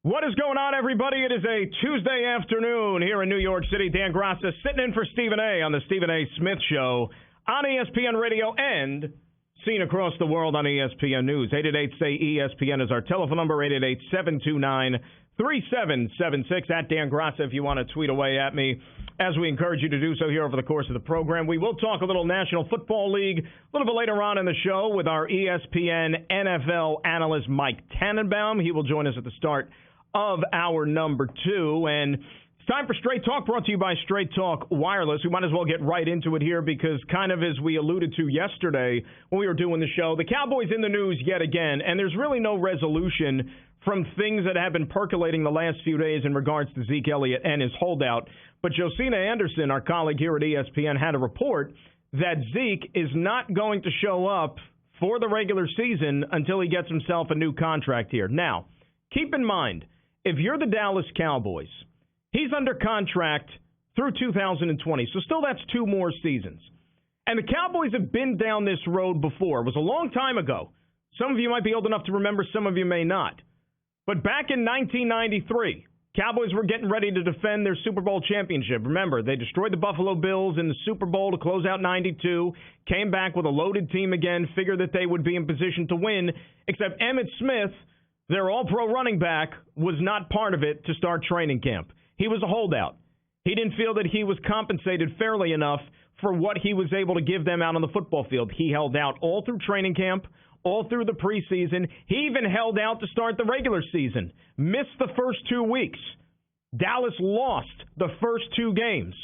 What is going on, everybody? It is a Tuesday afternoon here in New York City. Dan Graca sitting in for Stephen A. on the Stephen A. Smith Show on ESPN Radio and seen across the world on ESPN News. 888-SAY-ESPN is our telephone number, 888-729-3776. At Dan Graca if you want to tweet away at me, as we encourage you to do so here over the course of the program. We will talk a little National Football League a little bit later on in the show with our ESPN NFL analyst, Mike Tannenbaum. He will join us at the start of hour number 2, and it's time for Straight Talk, brought to you by Straight Talk Wireless. We might as well get right into it here because, kind of as we alluded to yesterday when we were doing the show, the Cowboys in the news yet again, and there's really no resolution from things that have been percolating the last few days in regards to Zeke Elliott and his holdout. But Josina Anderson, our colleague here at ESPN, had a report that Zeke is not going to show up for the regular season until he gets himself a new contract here. Now, keep in mind, if you're the Dallas Cowboys, he's under contract through 2020, so still that's 2 more seasons. And the Cowboys have been down this road before. It was a long time ago. Some of you might be old enough to remember, some of you may not. But back in 1993, Cowboys were getting ready to defend their Super Bowl championship. Remember, they destroyed the Buffalo Bills in the Super Bowl to close out 92, came back with a loaded team again, figured that they would be in position to win, except Emmitt Smith, their all-pro running back, was not part of it to start training camp. He was a holdout. He didn't feel that he was compensated fairly enough for what he was able to give them out on the football field. He held out all through training camp, all through the preseason. He even held out to start the regular season. Missed the first 2 weeks. Dallas lost the first 2 games.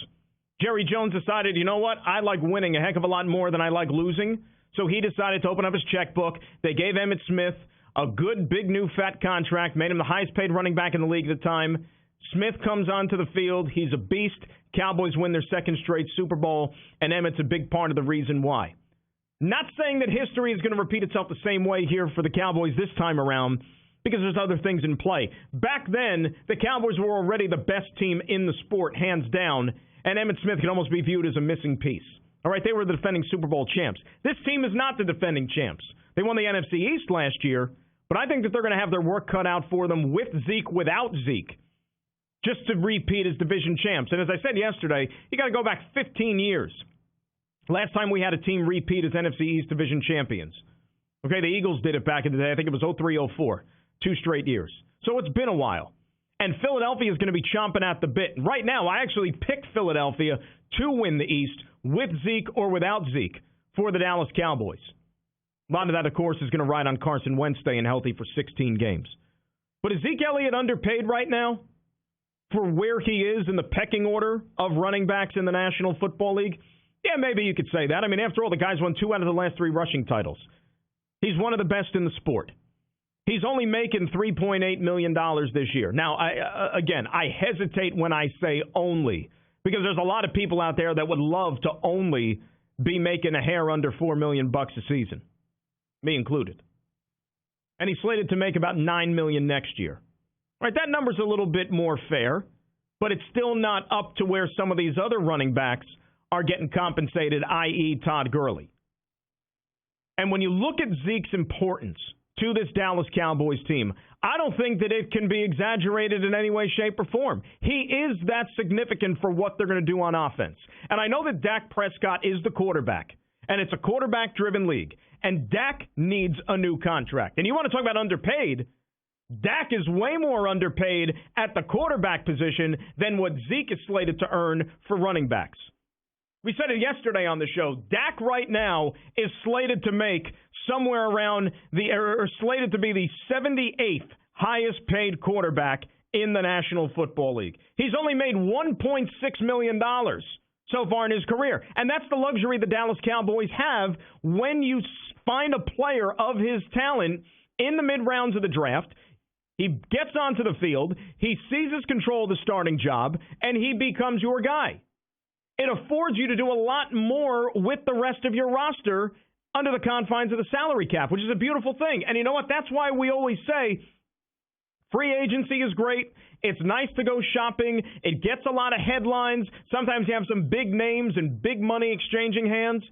Jerry Jones decided, you know what? I like winning a heck of a lot more than I like losing. So he decided to open up his checkbook. They gave Emmitt Smith a good, big, new, fat contract, made him the highest-paid running back in the league at the time. Smith comes onto the field. He's a beast. Cowboys win their second straight Super Bowl, and Emmitt's a big part of the reason why. Not saying that history is going to repeat itself the same way here for the Cowboys this time around, because there's other things in play. Back then, the Cowboys were already the best team in the sport, hands down, and Emmitt Smith can almost be viewed as a missing piece. All right, they were the defending Super Bowl champs. This team is not the defending champs. They won the NFC East last year, but I think that they're going to have their work cut out for them with Zeke, without Zeke, just to repeat as division champs. And as I said yesterday, you got to go back 15 years. Last time we had a team repeat as NFC East division champions. Okay, the Eagles did it back in the day. I think it was 03-04, 2 straight years. So it's been a while. And Philadelphia is going to be chomping at the bit. Right now, I actually picked Philadelphia to win the East with Zeke or without Zeke for the Dallas Cowboys. A lot of that, of course, is going to ride on Carson Wentz staying healthy for 16 games. But is Zeke Elliott underpaid right now for where he is in the pecking order of running backs in the National Football League? Yeah, maybe you could say that. I mean, after all, the guy's won 2 out of the last 3 rushing titles. He's one of the best in the sport. He's only making $3.8 million this year. Now, I hesitate when I say only, because there's a lot of people out there that would love to only be making a hair under $4 million a season. Me included. And he's slated to make about $9 million next year. Right, that number's a little bit more fair, but it's still not up to where some of these other running backs are getting compensated, i.e. Todd Gurley. And when you look at Zeke's importance to this Dallas Cowboys team, I don't think that it can be exaggerated in any way, shape, or form. He is that significant for what they're going to do on offense. And I know that Dak Prescott is the quarterback, and it's a quarterback-driven league. And Dak needs a new contract. And you want to talk about underpaid? Dak is way more underpaid at the quarterback position than what Zeke is slated to earn for running backs. We said it yesterday on the show. Dak right now is slated to make somewhere around slated to be the 78th highest paid quarterback in the National Football League. He's only made $1.6 million so far in his career. And that's the luxury the Dallas Cowboys have when you find a player of his talent in the mid-rounds of the draft. He gets onto the field, he seizes control of the starting job, and he becomes your guy. It affords you to do a lot more with the rest of your roster under the confines of the salary cap, which is a beautiful thing. And you know what? That's why we always say free agency is great. It's nice to go shopping. It gets a lot of headlines. Sometimes you have some big names and big money exchanging hands.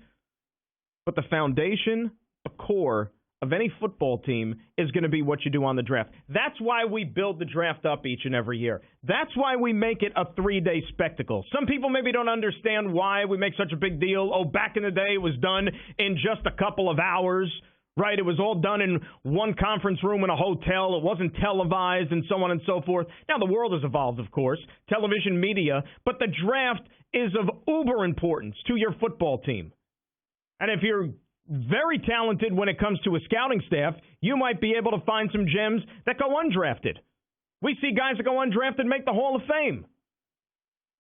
But the foundation, the core of any football team is going to be what you do on the draft. That's why we build the draft up each and every year. That's why we make it a 3-day spectacle. Some people maybe don't understand why we make such a big deal. Oh, back in the day it was done in just a couple of hours, right? It was all done in one conference room in a hotel. It wasn't televised and so on and so forth. Now, the world has evolved, of course, television, media, but the draft is of uber importance to your football team. And if you're very talented when it comes to a scouting staff, you might be able to find some gems that go undrafted. We see guys that go undrafted make the Hall of Fame.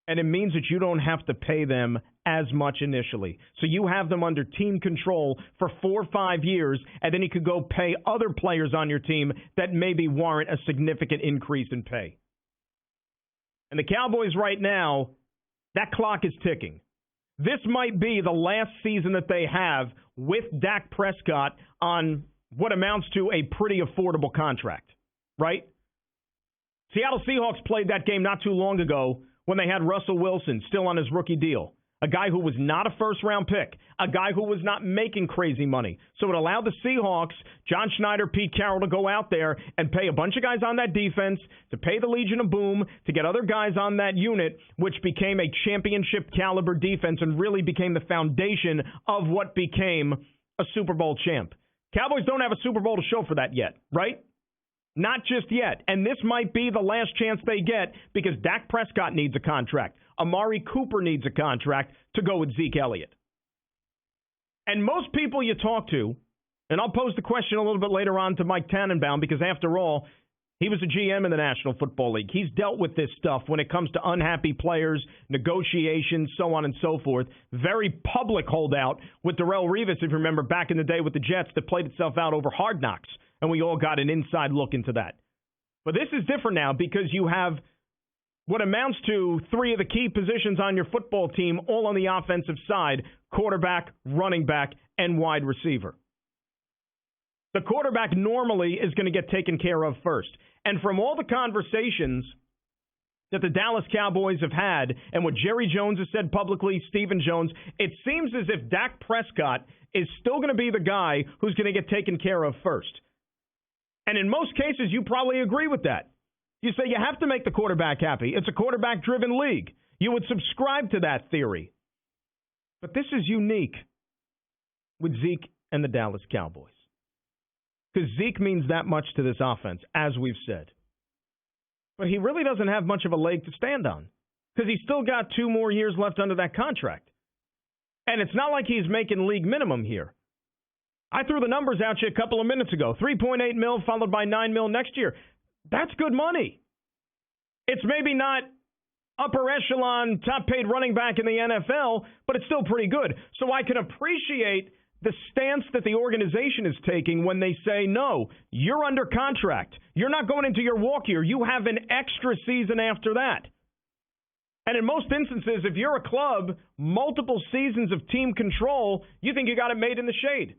And it means that you don't have to pay them as much initially. So you have them under team control for 4 or 5 years, and then you could go pay other players on your team that maybe warrant a significant increase in pay. And the Cowboys right now, that clock is ticking. This might be the last season that they have with Dak Prescott on what amounts to a pretty affordable contract, right? Seattle Seahawks played that game not too long ago when they had Russell Wilson still on his rookie deal, a guy who was not a first-round pick, a guy who was not making crazy money. So it allowed the Seahawks, John Schneider, Pete Carroll, to go out there and pay a bunch of guys on that defense, to pay the Legion of Boom, to get other guys on that unit, which became a championship-caliber defense and really became the foundation of what became a Super Bowl champ. Cowboys don't have a Super Bowl to show for that yet, right? Not just yet. And this might be the last chance they get because Dak Prescott needs a contract. Amari Cooper needs a contract to go with Zeke Elliott. And most people you talk to, and I'll pose the question a little bit later on to Mike Tannenbaum because after all, he was a GM in the National Football League. He's dealt with this stuff when it comes to unhappy players, negotiations, so on and so forth. Very public holdout with Darrelle Revis, if you remember, back in the day with the Jets that played itself out over Hard Knocks. And we all got an inside look into that. But this is different now because you have what amounts to 3 of the key positions on your football team all on the offensive side: quarterback, running back, and wide receiver. The quarterback normally is going to get taken care of first. And from all the conversations that the Dallas Cowboys have had and what Jerry Jones has said publicly, Stephen Jones, it seems as if Dak Prescott is still going to be the guy who's going to get taken care of first. And in most cases, you probably agree with that. You say you have to make the quarterback happy. It's a quarterback-driven league. You would subscribe to that theory. But this is unique with Zeke and the Dallas Cowboys. Because Zeke means that much to this offense, as we've said. But he really doesn't have much of a leg to stand on. Because he's still got 2 more years left under that contract. And it's not like he's making league minimum here. I threw the numbers at you a couple of minutes ago. $3.8 million followed by $9 million next year. That's good money. It's maybe not upper echelon, top-paid running back in the NFL, but it's still pretty good. So I can appreciate the stance that the organization is taking when they say, no, you're under contract. You're not going into your walk year. You have an extra season after that. And in most instances, if you're a club, multiple seasons of team control, you think you got it made in the shade.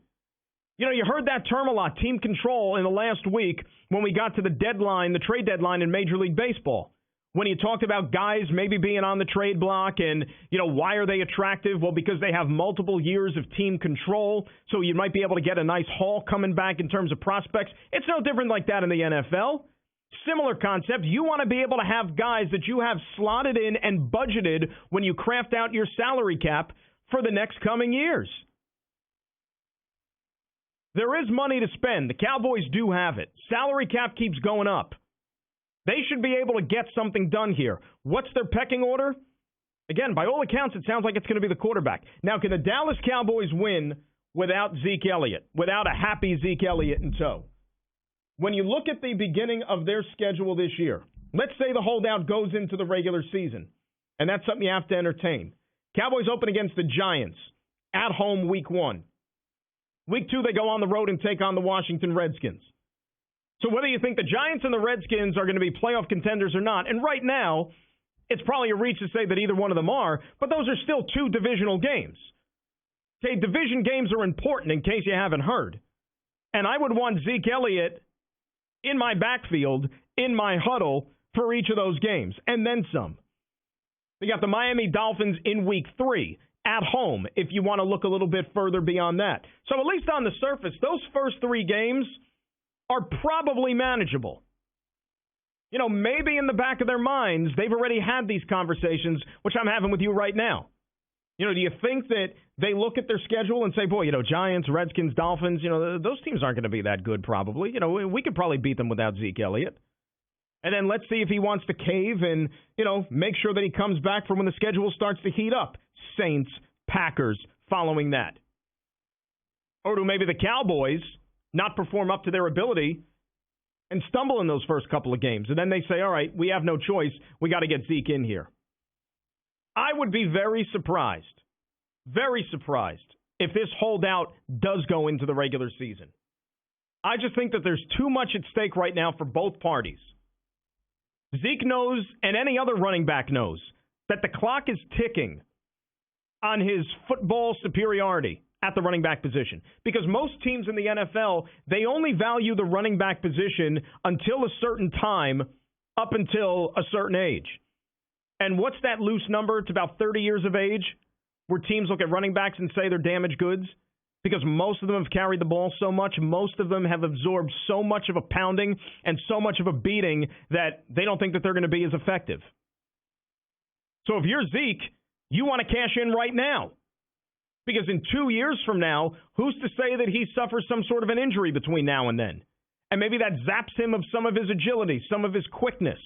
You know, you heard that term a lot, team control, in the last week when we got to the deadline, the trade deadline in Major League Baseball. When you talked about guys maybe being on the trade block and, you know, why are they attractive? Well, because they have multiple years of team control, so you might be able to get a nice haul coming back in terms of prospects. It's no different like that in the NFL. Similar concept. You want to be able to have guys that you have slotted in and budgeted when you craft out your salary cap for the next coming years. There is money to spend. The Cowboys do have it. Salary cap keeps going up. They should be able to get something done here. What's their pecking order? Again, by all accounts, it sounds like it's going to be the quarterback. Now, can the Dallas Cowboys win without Zeke Elliott, without a happy Zeke Elliott in tow? When you look at the beginning of their schedule this year, let's say the holdout goes into the regular season, and that's something you have to entertain. Cowboys open against the Giants at home week 1. Week 2, they go on the road and take on the Washington Redskins. So whether you think the Giants and the Redskins are going to be playoff contenders or not, and right now, it's probably a reach to say that either one of them are, but those are still 2 divisional games. Okay, division games are important in case you haven't heard. And I would want Zeke Elliott in my backfield, in my huddle, for each of those games, and then some. We got the Miami Dolphins in week 3. at home if you want to look a little bit further beyond that. So at least on the surface, those first 3 games are probably manageable. You know, maybe in the back of their minds, they've already had these conversations, which I'm having with you right now. You know, do you think that they look at their schedule and say, boy, you know, Giants, Redskins, Dolphins, you know, those teams aren't going to be that good probably. You know, we could probably beat them without Zeke Elliott. And then let's see if he wants to cave and, you know, make sure that he comes back for when the schedule starts to heat up. Saints, Packers, following that. Or do maybe the Cowboys not perform up to their ability and stumble in those first couple of games? And then they say, all right, we have no choice. We got to get Zeke in here. I would be very surprised if this holdout does go into the regular season. I just think that there's too much at stake right now for both parties. Zeke knows, and any other running back knows, that the clock is ticking on his football superiority at the running back position. Because most teams in the NFL, they only value the running back position until a certain time, up until a certain age. And what's that loose number? It's about 30 years of age, where teams look at running backs and say they're damaged goods. Because most of them have carried the ball so much, most of them have absorbed so much of a pounding and so much of a beating that they don't think that they're going to be as effective. So if you're Zeke, you want to cash in right now. Because in 2 years from now, who's to say that he suffers some sort of an injury between now and then? And maybe that zaps him of some of his agility, some of his quickness.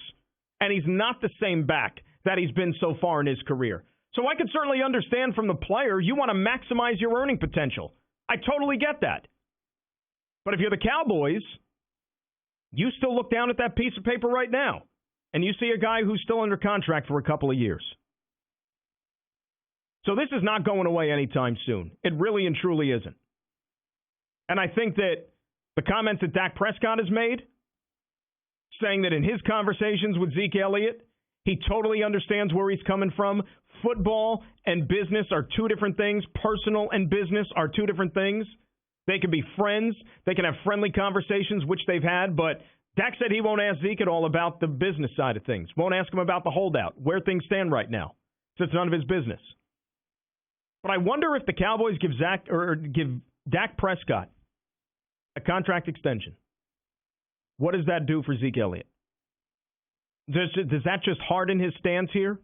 And he's not the same back that he's been so far in his career. So I can certainly understand from the player, you want to maximize your earning potential. I totally get that. But if you're the Cowboys, you still look down at that piece of paper right now, and you see a guy who's still under contract for a couple of years. So this is not going away anytime soon. It really and truly isn't. And I think that the comments that Dak Prescott has made, saying that in his conversations with Zeke Elliott, he totally understands where he's coming from. Football and business are two different things. Personal and business are two different things. They can be friends. They can have friendly conversations, which they've had. But Dak said he won't ask Zeke at all about the business side of things. Won't ask him about the holdout, where things stand right now. So it's none of his business. But I wonder if the Cowboys give Dak Prescott a contract extension. What does that do for Zeke Elliott? Does that just harden his stance here?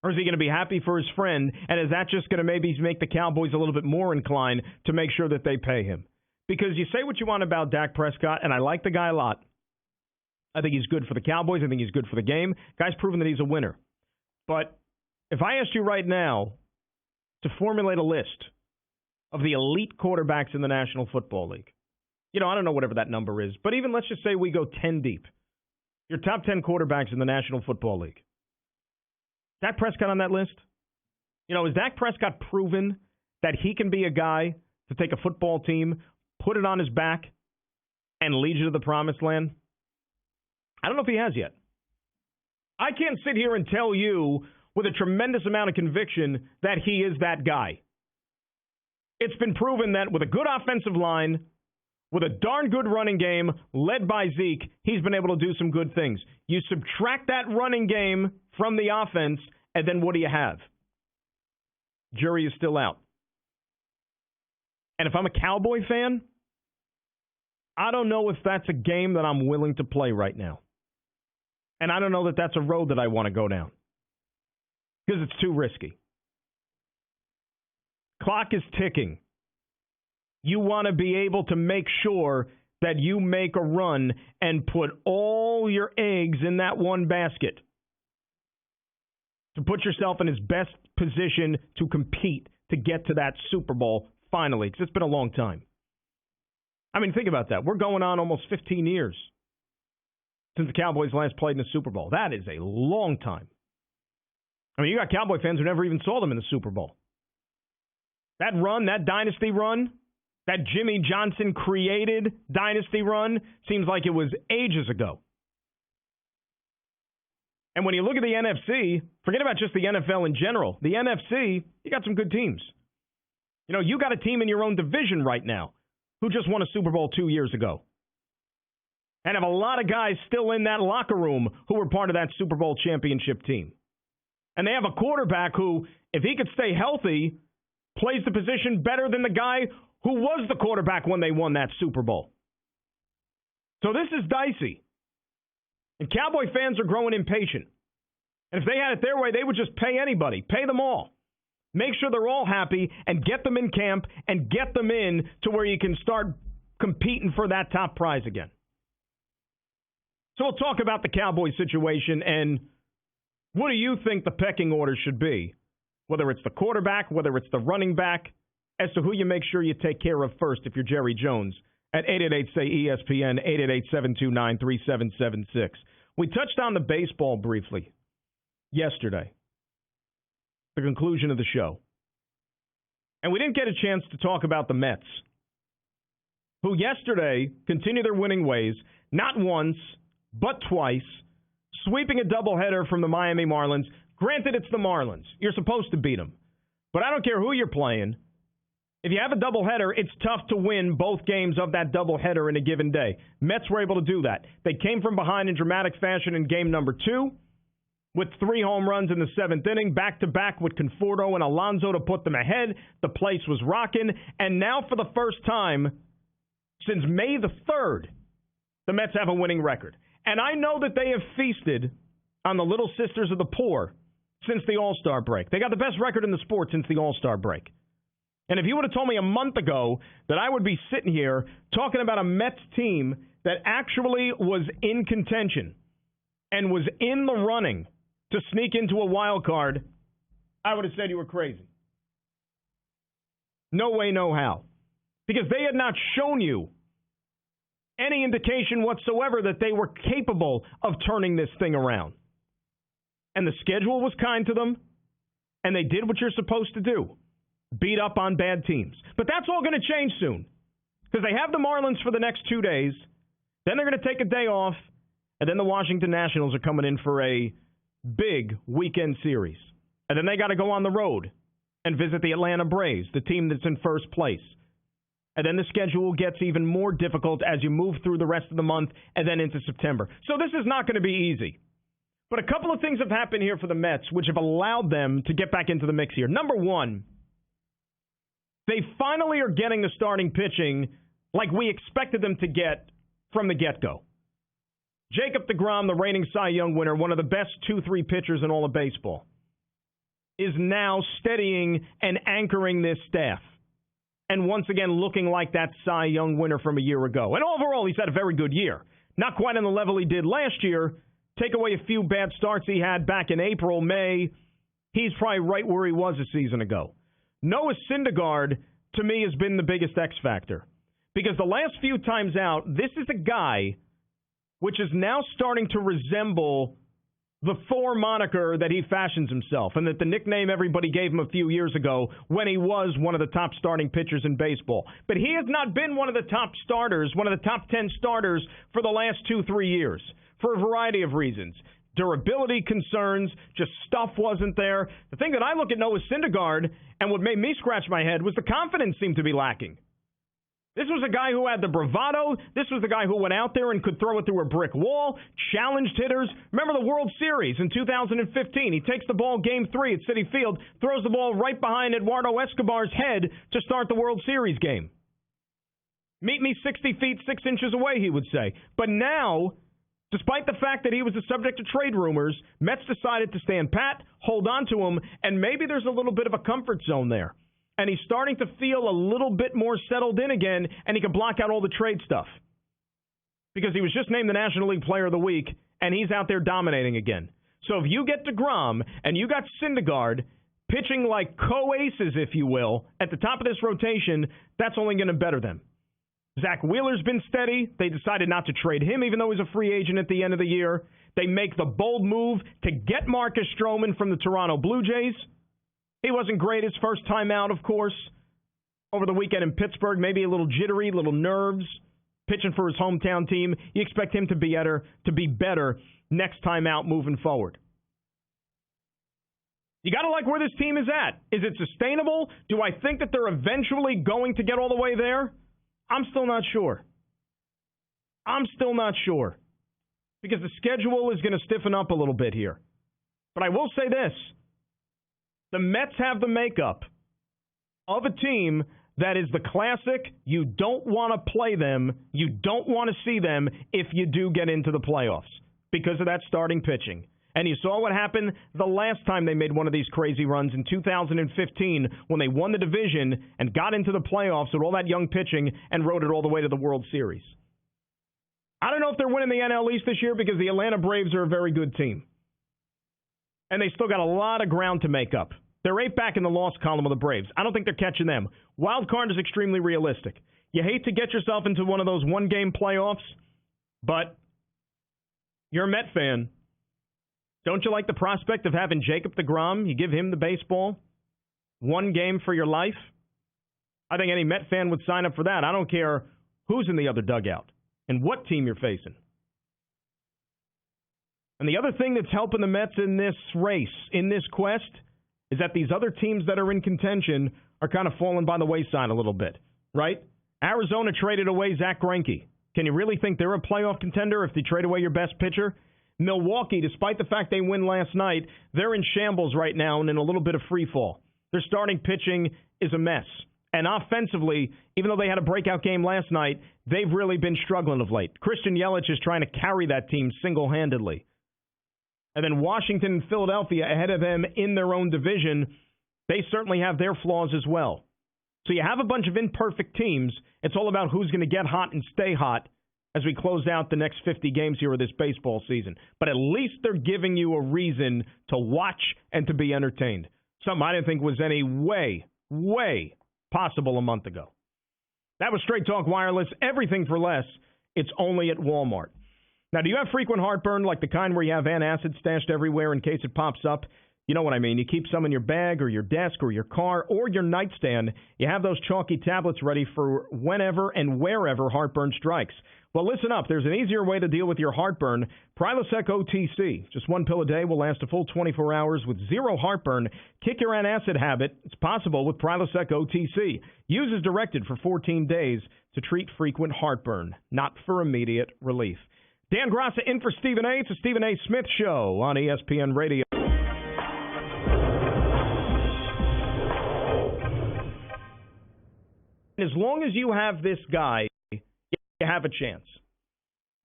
Or is he going to be happy for his friend? And is that just going to maybe make the Cowboys a little bit more inclined to make sure that they pay him? Because you say what you want about Dak Prescott, and I like the guy a lot. I think he's good for the Cowboys. I think he's good for the game. Guy's proven that he's a winner. But if I asked you right now to formulate a list of the elite quarterbacks in the National Football League, you know, I don't know whatever that number is, but even let's just say we go 10 deep. Your top 10 quarterbacks in the National Football League. Dak Prescott on that list? You know, has Dak Prescott proven that he can be a guy to take a football team, put it on his back, and lead you to the promised land? I don't know if he has yet. I can't sit here and tell you with a tremendous amount of conviction that he is that guy. It's been proven that with a good offensive line, with a darn good running game led by Zeke, he's been able to do some good things. You subtract that running game from the offense, and then what do you have? Jury is still out. And if I'm a Cowboy fan, I don't know if that's a game that I'm willing to play right now. And I don't know that that's a road that I want to go down. Because it's too risky. Clock is ticking. You want to be able to make sure that you make a run and put all your eggs in that one basket to put yourself in his best position to compete to get to that Super Bowl finally, because it's been a long time. I mean, think about that. We're going on almost 15 years since the Cowboys last played in the Super Bowl. That is a long time. I mean, you got Cowboy fans who never even saw them in the Super Bowl. That run, that dynasty run, that Jimmy Johnson created dynasty run seems like it was ages ago. And when you look at the NFC, forget about just the NFL in general. The NFC, you got some good teams. You know, you got a team in your own division right now who just won a Super Bowl 2 years ago. And have a lot of guys still in that locker room who were part of that Super Bowl championship team. And they have a quarterback who, if he could stay healthy, plays the position better than the guy who was the quarterback when they won that Super Bowl. So this is dicey. And Cowboy fans are growing impatient. And if they had it their way, they would just pay anybody. Pay them all. Make sure they're all happy and get them in camp and get them in to where you can start competing for that top prize again. So we'll talk about the Cowboys situation and what do you think the pecking order should be? Whether it's the quarterback, whether it's the running back, as to who you make sure you take care of first if you're Jerry Jones at 888-SAY-ESPN, 888-729-3776. We touched on the baseball briefly yesterday, the conclusion of the show. And we didn't get a chance to talk about the Mets, who yesterday continued their winning ways, not once, but twice, sweeping a doubleheader from the Miami Marlins. Granted, it's the Marlins. You're supposed to beat them. But I don't care who you're playing. If you have a doubleheader, it's tough to win both games of that doubleheader in a given day. Mets were able to do that. They came from behind in dramatic fashion in game number 2 with 3 home runs in the 7th inning, back-to-back with Conforto and Alonso to put them ahead. The place was rocking. And now for the first time since May the 3rd, the Mets have a winning record. And I know that they have feasted on the little sisters of the poor since the All-Star break. They got the best record in the sport since the All-Star break. And if you would have told me a month ago that I would be sitting here talking about a Mets team that actually was in contention and was in the running to sneak into a wild card, I would have said you were crazy. No way, no how. Because they had not shown you any indication whatsoever that they were capable of turning this thing around. And the schedule was kind to them, and they did what you're supposed to do. Beat up on bad teams. But that's all going to change soon. Because they have the Marlins for the next 2 days. Then they're going to take a day off. And then the Washington Nationals are coming in for a big weekend series. And then they got to go on the road and visit the Atlanta Braves, the team that's in first place. And then the schedule gets even more difficult as you move through the rest of the month and then into September. So this is not going to be easy. But a couple of things have happened here for the Mets which have allowed them to get back into the mix here. Number one, they finally are getting the starting pitching like we expected them to get from the get-go. Jacob deGrom, the reigning Cy Young winner, one of the best 2-3 pitchers in all of baseball, is now steadying and anchoring this staff. And once again, looking like that Cy Young winner from a year ago. And overall, he's had a very good year. Not quite on the level he did last year. Take away a few bad starts he had back in April, May. He's probably right where he was a season ago. Noah Syndergaard, to me, has been the biggest X factor. Because the last few times out, this is a guy which is now starting to resemble the Thor moniker that he fashions himself, and that the nickname everybody gave him a few years ago when he was one of the top starting pitchers in baseball. But he has not been one of the top starters, one of the top 10 starters for the last 2-3 years, for a variety of reasons. Durability concerns, just stuff wasn't there. The thing that I look at Noah Syndergaard, and what made me scratch my head, was the confidence seemed to be lacking. This was a guy who had the bravado. This was the guy who went out there and could throw it through a brick wall, challenged hitters. Remember the World Series in 2015. He takes the ball game 3 at Citi Field, throws the ball right behind Eduardo Escobar's head to start the World Series game. Meet me 60 feet, 6 inches away, he would say. But now, despite the fact that he was the subject of trade rumors, Mets decided to stand pat, hold on to him, and maybe there's a little bit of a comfort zone there. And he's starting to feel a little bit more settled in again, and he can block out all the trade stuff. Because he was just named the National League Player of the Week, and he's out there dominating again. So if you get deGrom, and you got Syndergaard pitching like co-aces, if you will, at the top of this rotation, that's only going to better them. Zach Wheeler's been steady. They decided not to trade him, even though he's a free agent at the end of the year. They make the bold move to get Marcus Stroman from the Toronto Blue Jays. He wasn't great his first time out, of course, over the weekend in Pittsburgh. Maybe a little jittery, little nerves, pitching for his hometown team. You expect him to be better next time out moving forward. You got to like where this team is at. Is it sustainable? Do I think that they're eventually going to get all the way there? I'm still not sure. Because the schedule is going to stiffen up a little bit here. But I will say this. The Mets have the makeup of a team that is the classic, you don't want to play them, you don't want to see them if you do get into the playoffs because of that starting pitching. And you saw what happened the last time they made one of these crazy runs in 2015 when they won the division and got into the playoffs with all that young pitching and rode it all the way to the World Series. I don't know if they're winning the NL East this year because the Atlanta Braves are a very good team. And they still got a lot of ground to make up. They're 8 back in the loss column of the Braves. I don't think they're catching them. Wild card is extremely realistic. You hate to get yourself into one of those one-game playoffs, but you're a Met fan. Don't you like the prospect of having Jacob deGrom? You give him the baseball, one game for your life? I think any Met fan would sign up for that. I don't care who's in the other dugout and what team you're facing. And the other thing that's helping the Mets in this race, in this quest, is that these other teams that are in contention are kind of falling by the wayside a little bit, right? Arizona traded away Zach Greinke. Can you really think they're a playoff contender if they trade away your best pitcher? Milwaukee, despite the fact they win last night, they're in shambles right now and in a little bit of free fall. Their starting pitching is a mess. And offensively, even though they had a breakout game last night, they've really been struggling of late. Christian Yelich is trying to carry that team single-handedly. And then Washington and Philadelphia ahead of them in their own division, they certainly have their flaws as well. So you have a bunch of imperfect teams. It's all about who's going to get hot and stay hot as we close out the next 50 games here of this baseball season. But at least they're giving you a reason to watch and to be entertained. Something I didn't think was any way possible a month ago. That was Straight Talk Wireless. Everything for less. It's only at Walmart. Now, do you have frequent heartburn like the kind where you have antacid stashed everywhere in case it pops up? You know what I mean. You keep some in your bag or your desk or your car or your nightstand. You have those chalky tablets ready for whenever and wherever heartburn strikes. Well, listen up. There's an easier way to deal with your heartburn. Prilosec OTC. Just one pill a day will last a full 24 hours with zero heartburn. Kick your antacid habit. It's possible with Prilosec OTC. Use as directed for 14 days to treat frequent heartburn, not for immediate relief. Dan Graca in for Stephen A. It's a Stephen A. Smith Show on ESPN Radio. As long as you have this guy, you have a chance.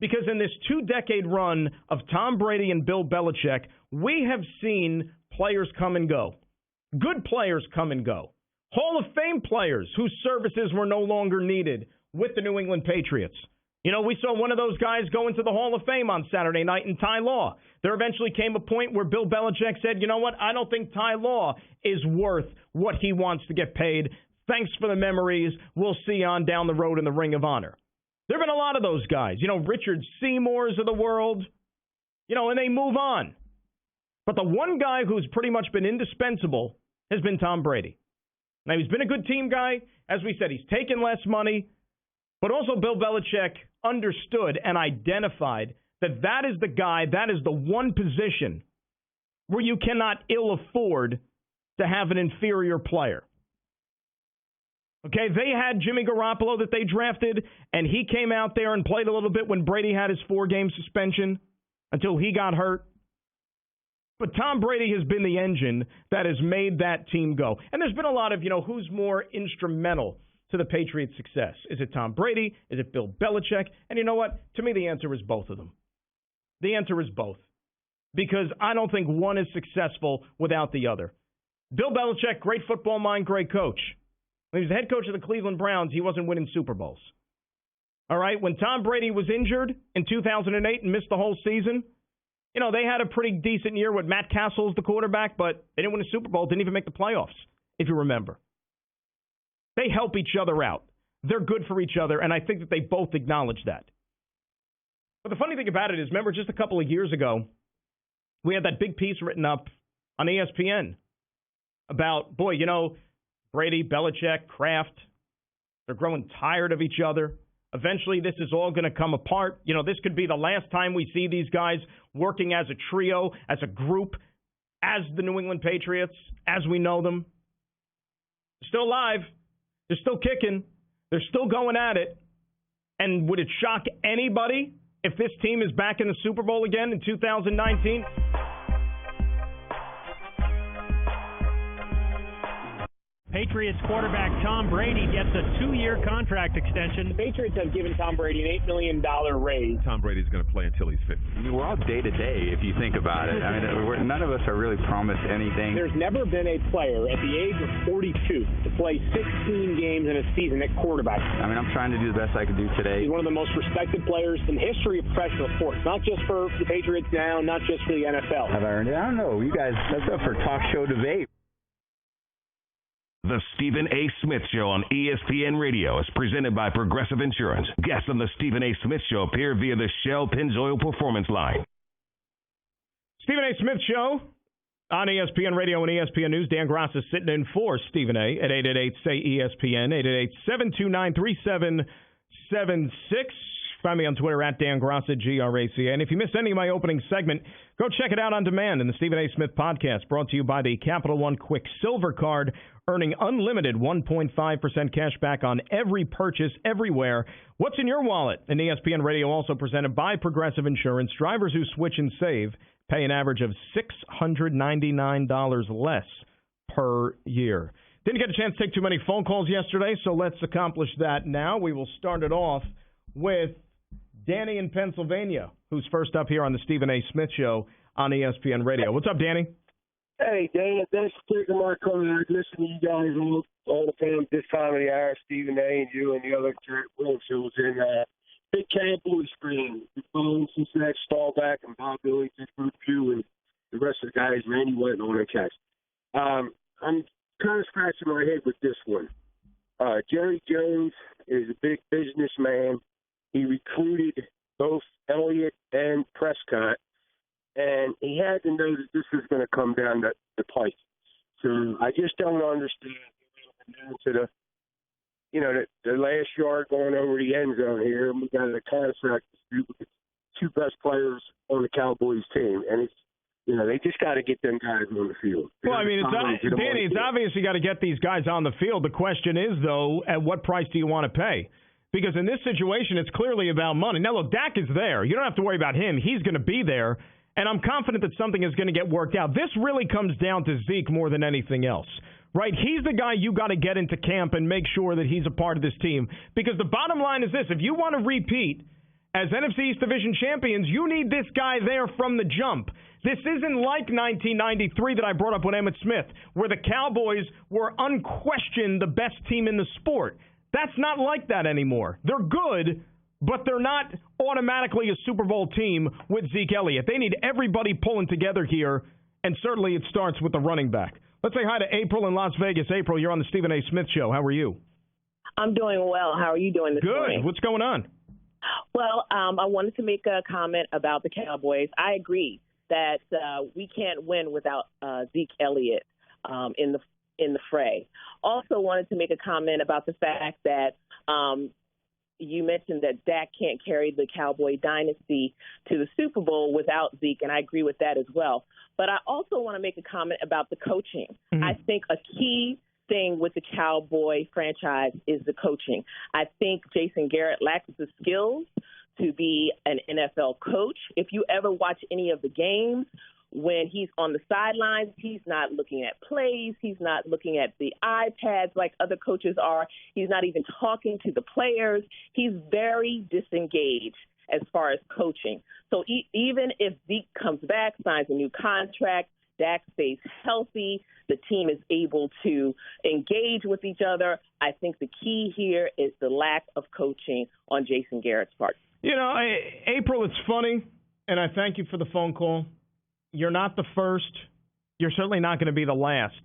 Because in this 2-decade run of Tom Brady and Bill Belichick, we have seen players come and go. Good players come and go. Hall of Fame players whose services were no longer needed with the New England Patriots. You know, we saw one of those guys go into the Hall of Fame on Saturday night in Ty Law. There eventually came a point where Bill Belichick said, you know what, I don't think Ty Law is worth what he wants to get paid. Thanks for the memories. We'll see on down the road in the Ring of Honor. There have been a lot of those guys. You know, Richard Seymours of the world. You know, and they move on. But the one guy who's pretty much been indispensable has been Tom Brady. Now, he's been a good team guy. As we said, he's taken less money. But also Bill Belichick understood and identified that that is the guy, that is the one position where you cannot ill afford to have an inferior player. Okay, they had Jimmy Garoppolo that they drafted, and he came out there and played a little bit when Brady had his 4-game suspension until he got hurt. But Tom Brady has been the engine that has made that team go. And there's been a lot of, you know, who's more instrumental to the Patriots' success? Is it Tom Brady? Is it Bill Belichick? And you know what? To me, the answer is both of them. The answer is both. Because I don't think one is successful without the other. Bill Belichick, great football mind, great coach. When he was the head coach of the Cleveland Browns, he wasn't winning Super Bowls. All right? When Tom Brady was injured in 2008 and missed the whole season, you know, they had a pretty decent year with Matt Castle as the quarterback, but they didn't win a Super Bowl, didn't even make the playoffs, if you remember. They help each other out. They're good for each other, and I think that they both acknowledge that. But the funny thing about it is, remember just a couple of years ago, we had that big piece written up on ESPN about, boy, you know, Brady, Belichick, Kraft, they're growing tired of each other. Eventually, this is all going to come apart. You know, this could be the last time we see these guys working as a trio, as a group, as the New England Patriots, as we know them. They're still alive. They're still kicking. They're still going at it. And would it shock anybody if this team is back in the Super Bowl again in 2019? Patriots quarterback Tom Brady gets a 2-year contract extension. The Patriots have given Tom Brady an $8 million raise. Tom Brady's going to play until he's 50. I mean, we're all day to day if you think about it. I mean, none of us are really promised anything. There's never been a player at the age of 42 to play 16 games in a season at quarterback. I mean, I'm trying to do the best I can do today. He's one of the most respected players in the history of professional sports, not just for the Patriots now, not just for the NFL. Have I earned it? I don't know. You guys, that's up for talk show debate. The Stephen A. Smith Show on ESPN Radio is presented by Progressive Insurance. Guests on the Stephen A. Smith Show appear via the Shell Pennzoil Performance Line. Stephen A. Smith Show on ESPN Radio and ESPN News. Dan Graca sitting in for Stephen A. at 888-SAY-ESPN, 888-729-3776. Find me on Twitter at Dan Graca, Graca. And if you missed any of my opening segment, go check it out on demand in the Stephen A. Smith Podcast, brought to you by the Capital One Quick Silver Card, earning unlimited 1.5% cash back on every purchase everywhere. What's in your wallet? And ESPN Radio also presented by Progressive Insurance. Drivers who switch and save pay an average of $699 less per year. Didn't get a chance to take too many phone calls yesterday, so let's accomplish that now. We will start it off with Danny in Pennsylvania, who's first up here on the Stephen A. Smith Show on ESPN Radio. What's up, Danny? Hey, Dan, thanks for taking my call. I listen to you guys all the time this time of the hour, Stephen A. and you and the other Will shows. And big Cowboys screen. The phones, Cincinnati Stallback, and Bob Billy, Group Q, and the rest of the guys, Randy White, and all that catch. I'm kind of scratching my head with this one. Jerry Jones is a big businessman. He recruited both Elliott and Prescott, and he had to know that this was going to come down to the price. So I just don't understand to the last yard going over the end zone here, and we got a contract dispute with the two best players on the Cowboys team, and it's they just got to get them guys on the field. Well, I mean, Danny, it's obvious you got to get these guys on the field. The question is, though, at what price do you want to pay? Because in this situation, it's clearly about money. Now, look, Dak is there. You don't have to worry about him. He's going to be there, and I'm confident that something is going to get worked out. This really comes down to Zeke more than anything else, right? He's the guy you got to get into camp and make sure that he's a part of this team. Because the bottom line is this. If you want to repeat as NFC East Division champions, you need this guy there from the jump. This isn't like 1993 that I brought up with Emmitt Smith, where the Cowboys were unquestioned the best team in the sport. That's not like that anymore. They're good, but they're not automatically a Super Bowl team with Zeke Elliott. They need everybody pulling together here, and certainly it starts with the running back. Let's say hi to April in Las Vegas. April, you're on the Stephen A. Smith Show. How are you? I'm doing well. How are you doing this morning? Good. What's going on? Well, I wanted to make a comment about the Cowboys. I agree that we can't win without Zeke Elliott in the fray. Also wanted to make a comment about the fact that you mentioned that Dak can't carry the Cowboy dynasty to the Super Bowl without Zeke, and I agree with that as well. But I also want to make a comment about the coaching. Mm-hmm. I think a key thing with the Cowboy franchise is the coaching. I think Jason Garrett lacks the skills to be an NFL coach. If you ever watch any of the games, when he's on the sidelines, he's not looking at plays. He's not looking at the iPads like other coaches are. He's not even talking to the players. He's very disengaged as far as coaching. So even if Zeke comes back, signs a new contract, Dak stays healthy, the team is able to engage with each other, I think the key here is the lack of coaching on Jason Garrett's part. You know, April, it's funny, and I thank you for the phone call. You're not the first. You're certainly not going to be the last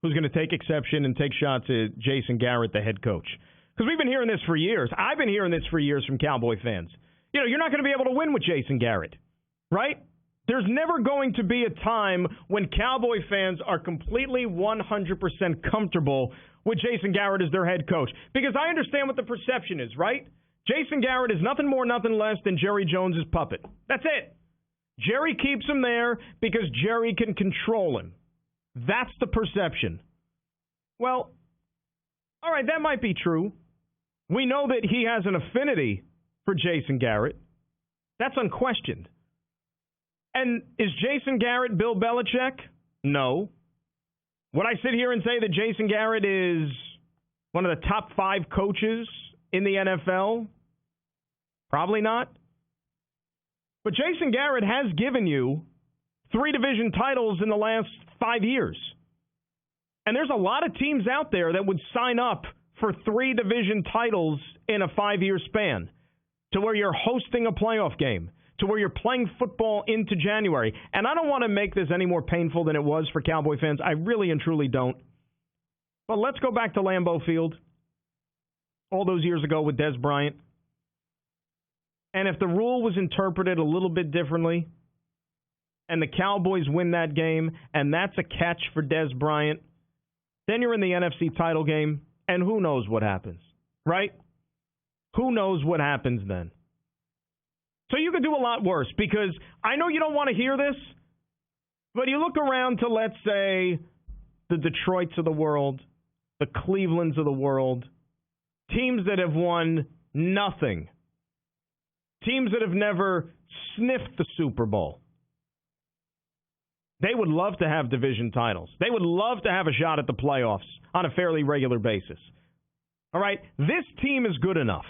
who's going to take exception and take shots at Jason Garrett, the head coach. Because we've been hearing this for years. I've been hearing this for years from Cowboy fans. You know, you're not going to be able to win with Jason Garrett, right? There's never going to be a time when Cowboy fans are completely 100% comfortable with Jason Garrett as their head coach. Because I understand what the perception is, right? Jason Garrett is nothing more, nothing less than Jerry Jones's puppet. That's it. Jerry keeps him there because Jerry can control him. That's the perception. Well, all right, that might be true. We know that he has an affinity for Jason Garrett. That's unquestioned. And is Jason Garrett Bill Belichick? No. Would I sit here and say that Jason Garrett is one of the top 5 coaches in the NFL? Probably not. But Jason Garrett has given you 3 division titles in the last 5 years. And there's a lot of teams out there that would sign up for 3 division titles in a 5-year span, to where you're hosting a playoff game, to where you're playing football into January. And I don't want to make this any more painful than it was for Cowboy fans. I really and truly don't. But let's go back to Lambeau Field all those years ago with Dez Bryant. And if the rule was interpreted a little bit differently and the Cowboys win that game and that's a catch for Dez Bryant, then you're in the NFC title game, and who knows what happens, right? Who knows what happens then? So you could do a lot worse, because I know you don't want to hear this, but you look around to, let's say, the Detroits of the world, the Clevelands of the world, teams that have won nothing, teams that have never sniffed the Super Bowl. They would love to have division titles. They would love to have a shot at the playoffs on a fairly regular basis. All right, this team is good enough.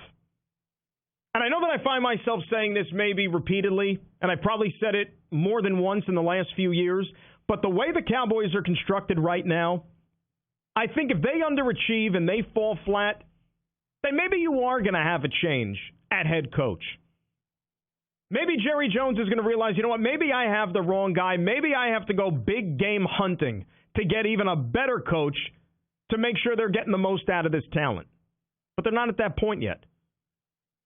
And I know that I find myself saying this maybe repeatedly, and I probably said it more than once in the last few years, but the way the Cowboys are constructed right now, I think if they underachieve and they fall flat, then maybe you are going to have a change at head coach. Maybe Jerry Jones is going to realize, you know what, maybe I have the wrong guy. Maybe I have to go big game hunting to get even a better coach to make sure they're getting the most out of this talent. But they're not at that point yet.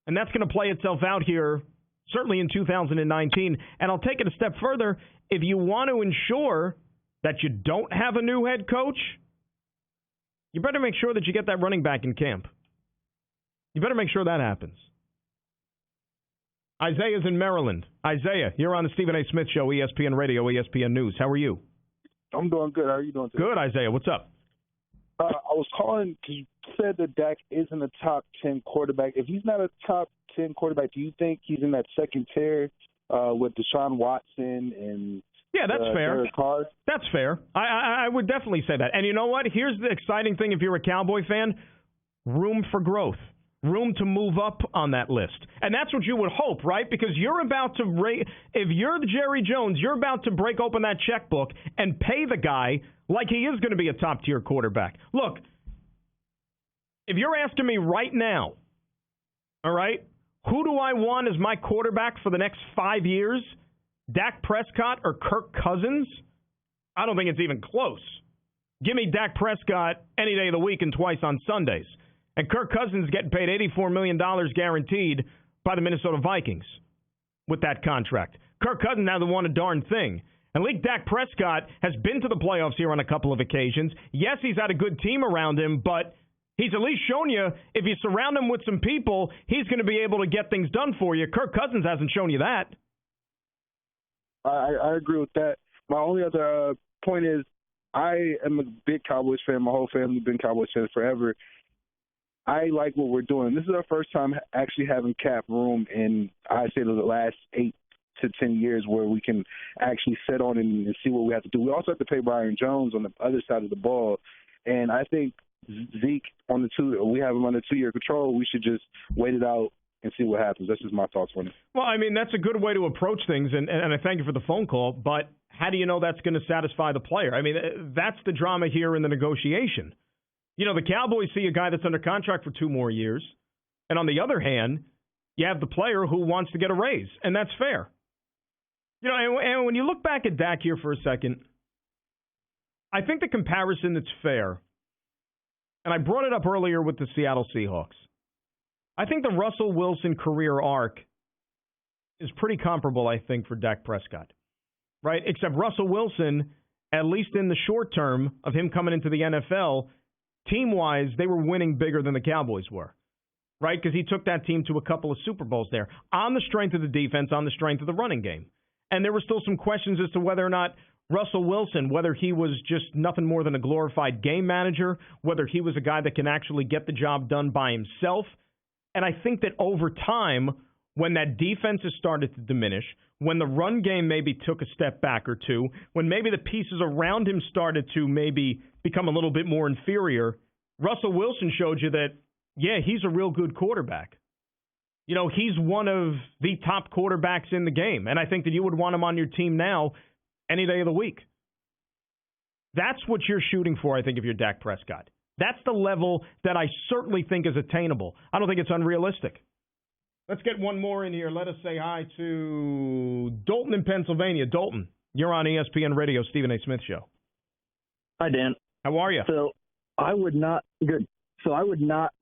And that's going to play itself out here, certainly in 2019. And I'll take it a step further. If you want to ensure that you don't have a new head coach, you better make sure that you get that running back in camp. You better make sure that happens. Isaiah's in Maryland. Isaiah, you're on the Stephen A. Smith Show, ESPN Radio, ESPN News. How are you? I'm doing good. How are you doing today? Good, Isaiah. What's up? I was calling because you said that Dak isn't a top 10 quarterback. If he's not a top 10 quarterback, do you think he's in that second tier with Deshaun Watson and yeah, that's fair. Derek Carr? That's fair. I would definitely say that. And you know what? Here's the exciting thing if you're a Cowboy fan. Room for growth. Room to move up on that list. And that's what you would hope, right? Because you're about to if you're the Jerry Jones, you're about to break open that checkbook and pay the guy like he is going to be a top-tier quarterback. Look, if you're asking me right now, all right, who do I want as my quarterback for the next 5 years, Dak Prescott or Kirk Cousins? I don't think it's even close. Give me Dak Prescott any day of the week and twice on Sundays. And Kirk Cousins is getting paid $84 million guaranteed by the Minnesota Vikings with that contract. Kirk Cousins hasn't won a darn thing. And Dak Prescott has been to the playoffs here on a couple of occasions. Yes, he's had a good team around him, but he's at least shown you if you surround him with some people, he's going to be able to get things done for you. Kirk Cousins hasn't shown you that. I agree with that. My only other point is I am a big Cowboys fan. My whole family's been Cowboys fans forever. I like what we're doing. This is our first time actually having cap room in, I'd say, the last 8 to 10 years where we can actually sit on and see what we have to do. We also have to pay Byron Jones on the other side of the ball. And I think Zeke, we have him under 2-year control. We should just wait it out and see what happens. That's just my thoughts on it. Well, I mean, that's a good way to approach things, and I thank you for the phone call, but how do you know that's going to satisfy the player? I mean, that's the drama here in the negotiation. You know, the Cowboys see a guy that's under contract for 2 more years, and on the other hand, you have the player who wants to get a raise, and that's fair. You know, and when you look back at Dak here for a second, I think the comparison that's fair, and I brought it up earlier with the Seattle Seahawks, I think the Russell Wilson career arc is pretty comparable, I think, for Dak Prescott, right? Except Russell Wilson, at least in the short term of him coming into the NFL, team-wise, they were winning bigger than the Cowboys were, right? Because he took that team to a couple of Super Bowls there on the strength of the defense, on the strength of the running game. And there were still some questions as to whether or not Russell Wilson, whether he was just nothing more than a glorified game manager, whether he was a guy that can actually get the job done by himself. And I think that over time, when that defense has started to diminish, when the run game maybe took a step back or two, when maybe the pieces around him started to maybe become a little bit more inferior, Russell Wilson showed you that, yeah, he's a real good quarterback. You know, he's one of the top quarterbacks in the game, and I think that you would want him on your team now any day of the week. That's what you're shooting for, I think, if you're Dak Prescott. That's the level that I certainly think is attainable. I don't think it's unrealistic. Let's get one more in here. Let us say hi to Dalton in Pennsylvania. Dalton, you're on ESPN Radio, Stephen A. Smith Show. Hi, Dan. How are you? So I would not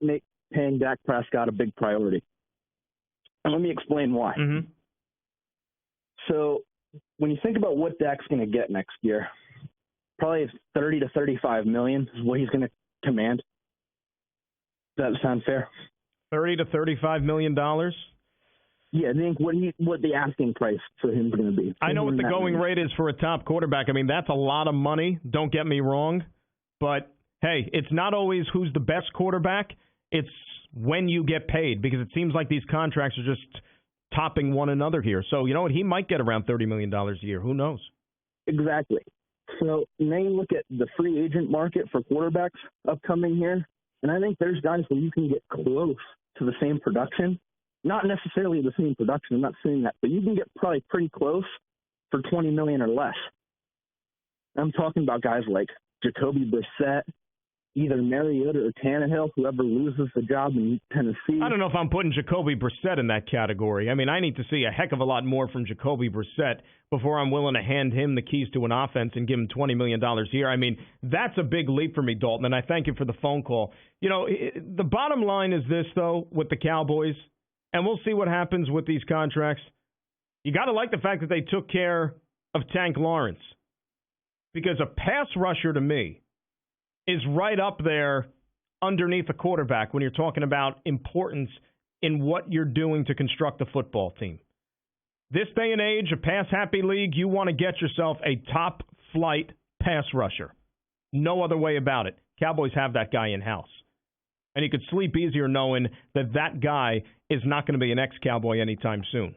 make paying Dak Prescott a big priority. And let me explain why. Mm-hmm. So when you think about what Dak's going to get next year, probably $30 to $35 million is what he's going to command. Does that sound fair? $30 to $35 million? Yeah, I think what the asking price for him is going to be. I know what the going rate is for a top quarterback. I mean, that's a lot of money. Don't get me wrong. But, hey, it's not always who's the best quarterback. It's when you get paid, because it seems like these contracts are just topping one another here. So, you know what? He might get around $30 million a year. Who knows? Exactly. So now you look at the free agent market for quarterbacks upcoming here, and I think there's guys where you can get close to the same production. Not necessarily the same production, I'm not saying that, but you can get probably pretty close for $20 million or less. I'm talking about guys like Jacoby Brissett, either Mariota or Tannehill, whoever loses the job in Tennessee. I don't know if I'm putting Jacoby Brissett in that category. I mean, I need to see a heck of a lot more from Jacoby Brissett before I'm willing to hand him the keys to an offense and give him $20 million a year. I mean, that's a big leap for me, Dalton, and I thank you for the phone call. You know, the bottom line is this, though, with the Cowboys, and we'll see what happens with these contracts. You got to like the fact that they took care of Tank Lawrence, because a pass rusher to me is right up there underneath a quarterback when you're talking about importance in what you're doing to construct a football team. This day and age, a pass-happy league, you want to get yourself a top-flight pass rusher. No other way about it. Cowboys have that guy in-house. And you could sleep easier knowing that that guy is not going to be an ex-Cowboy anytime soon.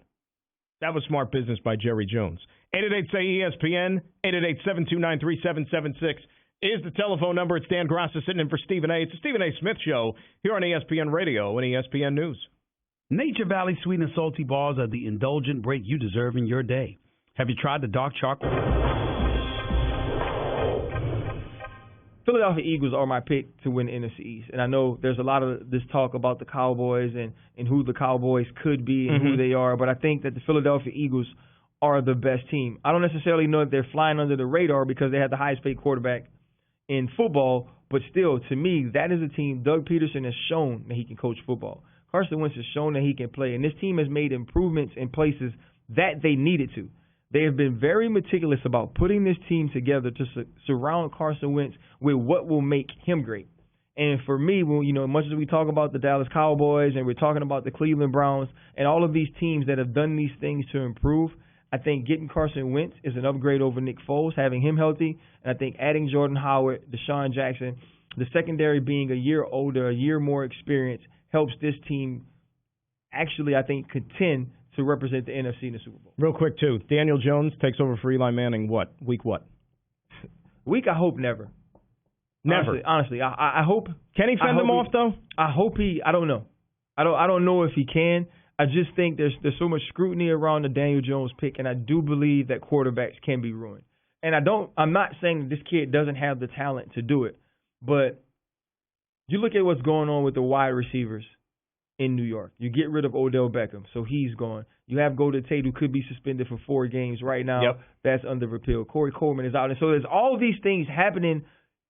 That was smart business by Jerry Jones. 888-SAY-ESPN, 888-729-3776 is the telephone number. It's Dan Graca sitting in for Stephen A. It's the Stephen A. Smith Show here on ESPN Radio and ESPN News. Nature Valley Sweet and Salty Bars are the indulgent break you deserve in your day. Have you tried the dark chocolate? Philadelphia Eagles are my pick to win the NFC East. And I know there's a lot of this talk about the Cowboys and who the Cowboys could be and who they are, but I think that the Philadelphia Eagles are the best team. I don't necessarily know if they're flying under the radar because they have the highest paid quarterback in football, but still, to me, that is a team. Doug Peterson has shown that he can coach football. Carson Wentz has shown that he can play, and this team has made improvements in places that they needed to. They have been very meticulous about putting this team together to surround Carson Wentz with what will make him great. And for me, well, you know, much as we talk about the Dallas Cowboys and we're talking about the Cleveland Browns and all of these teams that have done these things to improve, I think getting Carson Wentz is an upgrade over Nick Foles, having him healthy, and I think adding Jordan Howard, Deshaun Jackson, the secondary being a year older, a year more experienced, helps this team actually, I think, contend to represent the NFC in the Super Bowl. Real quick, too, Daniel Jones takes over for Eli Manning Week what? Week, I hope never. Never. Honestly, I hope. Can he fend them off, though? I hope he. I don't know. I don't know if he can. I just think there's so much scrutiny around the Daniel Jones pick, and I do believe that quarterbacks can be ruined. And I'm not saying that this kid doesn't have the talent to do it, but you look at what's going on with the wide receivers in New York. You get rid of Odell Beckham, so he's gone. You have Golden Tate, who could be suspended for 4 games right now. Yep. That's under repeal. Corey Coleman is out. And so there's all these things happening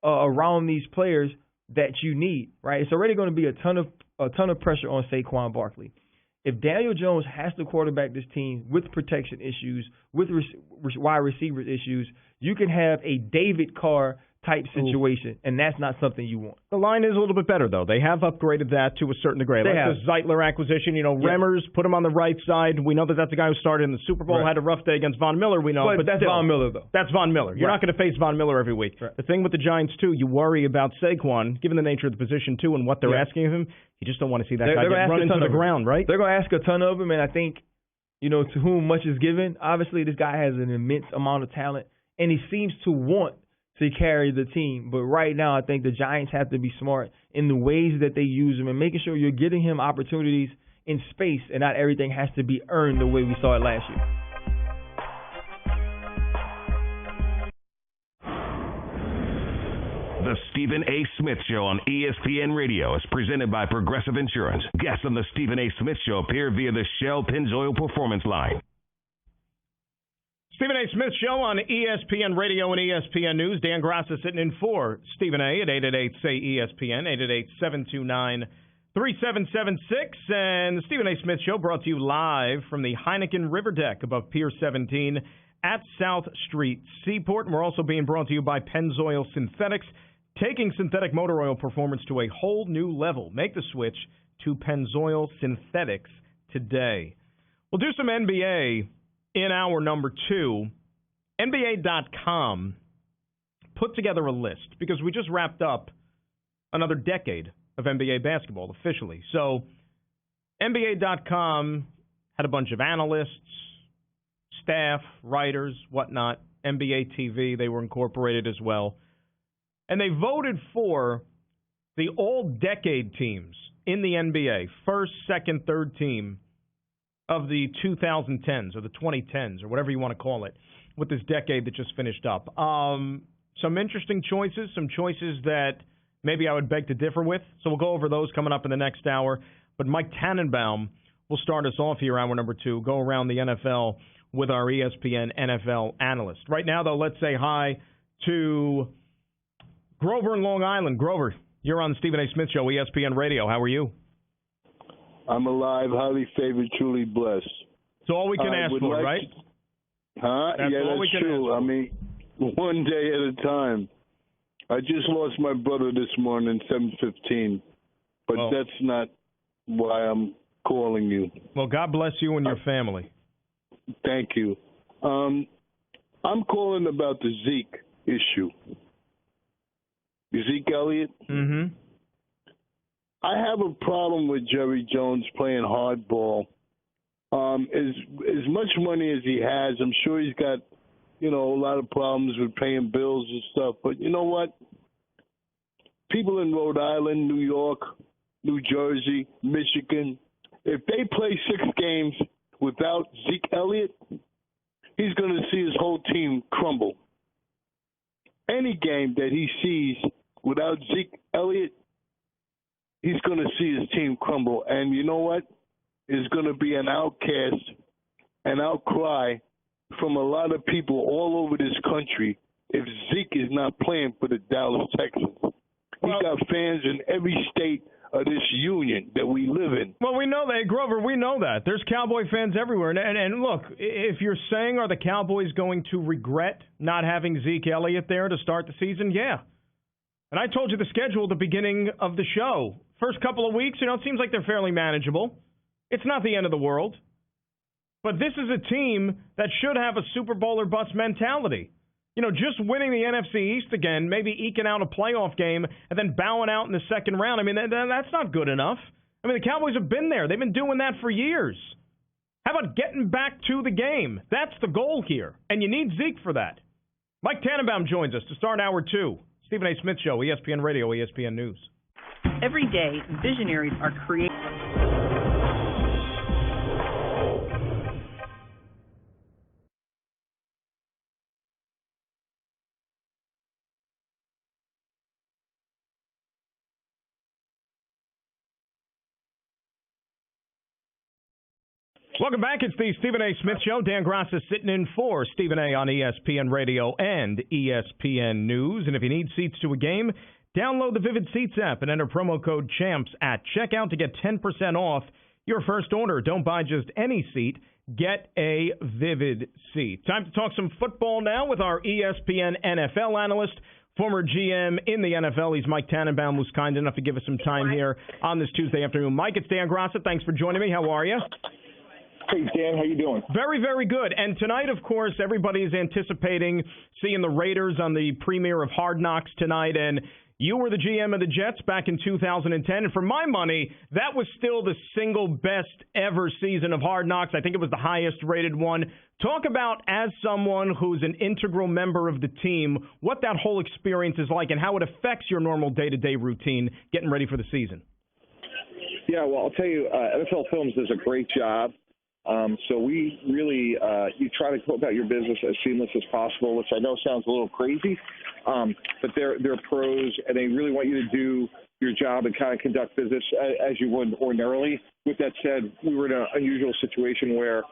around these players that you need, right? It's already going to be a ton of pressure on Saquon Barkley. If Daniel Jones has to quarterback this team with protection issues, with wide receiver issues, you can have a David Carr type situation, and that's not something you want. The line is a little bit better, though. They have upgraded that to a certain degree. They like have. the Zeitler acquisition, Remmers, put him on the right side. We know that that's the guy who started in the Super Bowl, had a rough day against Von Miller, we know. But that's still, Von Miller, though. That's Von Miller. You're not going to face Von Miller every week. Right. The thing with the Giants, too, you worry about Saquon, given the nature of the position, too, and what they're asking of him. You just don't want to see that guy get run into the ground, right? They're going to ask a ton of him, and I think, to whom much is given. Obviously, this guy has an immense amount of talent, and he seems to want to carry the team. But right now, I think the Giants have to be smart in the ways that they use him and making sure you're getting him opportunities in space and not everything has to be earned the way we saw it last year. The Stephen A. Smith Show on ESPN Radio is presented by Progressive Insurance. Guests on the Stephen A. Smith Show appear via the Shell Pennzoil Performance Line. Stephen A. Smith Show on ESPN Radio and ESPN News. Dan Graca sitting in for Stephen A. at 888-SAY-ESPN, 888-729-3776. And the Stephen A. Smith Show brought to you live from the Heineken River Deck above Pier 17 at South Street Seaport. And we're also being brought to you by Pennzoil Synthetics, taking synthetic motor oil performance to a whole new level. Make the switch to Pennzoil Synthetics today. We'll do some NBA in hour number 2. NBA.com put together a list because we just wrapped up another decade of NBA basketball officially. So NBA.com had a bunch of analysts, staff, writers, whatnot. NBA TV, they were incorporated as well. And they voted for the all-decade teams in the NBA, first, second, third team of the 2010s or the 2010s or whatever you want to call it with this decade that just finished up. Some interesting choices, some choices that maybe I would beg to differ with. So we'll go over those coming up in the next hour. But Mike Tannenbaum will start us off here, hour number 2, go around the NFL with our ESPN NFL analyst. Right now, though, let's say hi to Grover in Long Island. Grover, you're on the Stephen A. Smith Show, ESPN Radio. How are you? I'm alive, highly favored, truly blessed. It's all we can ask for, right? That's true. I mean, one day at a time. I just lost my brother this morning, 7:15, but that's not why I'm calling you. Well, God bless you and your family. Thank you. I'm calling about the Zeke issue. Zeke Elliott? Mm-hmm. I have a problem with Jerry Jones playing hardball. As much money as he has, I'm sure he's got, a lot of problems with paying bills and stuff. But you know what? People in Rhode Island, New York, New Jersey, Michigan, if they play 6 games without Zeke Elliott, he's going to see his whole team crumble. Any game that he sees without Zeke Elliott, he's going to see his team crumble. And you know what? There's going to be an outcast, an outcry from a lot of people all over this country if Zeke is not playing for the Dallas Texans. He's got fans in every state of this union that we live in. Well, we know that, Grover. We know that. There's Cowboy fans everywhere. And look, if you're saying are the Cowboys going to regret not having Zeke Elliott there to start the season, yeah. And I told you the schedule at the beginning of the show. First couple of weeks, it seems like they're fairly manageable. It's not the end of the world. But this is a team that should have a Super Bowl or bust mentality. Just winning the NFC East again, maybe eking out a playoff game, and then bowing out in the second round. I mean, that's not good enough. I mean, the Cowboys have been there. They've been doing that for years. How about getting back to the game? That's the goal here, and you need Zeke for that. Mike Tannenbaum joins us to start hour 2. Stephen A. Smith Show, ESPN Radio, ESPN News. Every day, visionaries are creating. Welcome back. It's the Stephen A. Smith Show. Dan Graca sitting in for Stephen A. on ESPN Radio and ESPN News. And if you need seats to a game, download the Vivid Seats app and enter promo code CHAMPS at checkout to get 10% off your first order. Don't buy just any seat. Get a Vivid seat. Time to talk some football now with our ESPN NFL analyst, former GM in the NFL. He's Mike Tannenbaum, who's kind enough to give us some time here on this Tuesday afternoon. Mike, it's Dan Graca. Thanks for joining me. How are you? Hey, Dan, how you doing? Very, very good. And tonight, of course, everybody is anticipating seeing the Raiders on the premiere of Hard Knocks tonight. And you were the GM of the Jets back in 2010. And for my money, that was still the single best ever season of Hard Knocks. I think it was the highest rated one. Talk about, as someone who's an integral member of the team, what that whole experience is like and how it affects your normal day-to-day routine getting ready for the season. Yeah, well, I'll tell you, NFL Films does a great job. So we really, you try to go about your business as seamless as possible, which I know sounds a little crazy, but they're pros, and they really want you to do your job and kind of conduct business as you would ordinarily. With that said, we were in an unusual situation where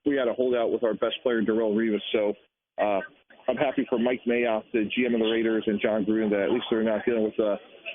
we had a holdout with our best player, Darrelle Revis. So I'm happy for Mike Mayock, the GM of the Raiders, and John Gruden, that at least they're not dealing with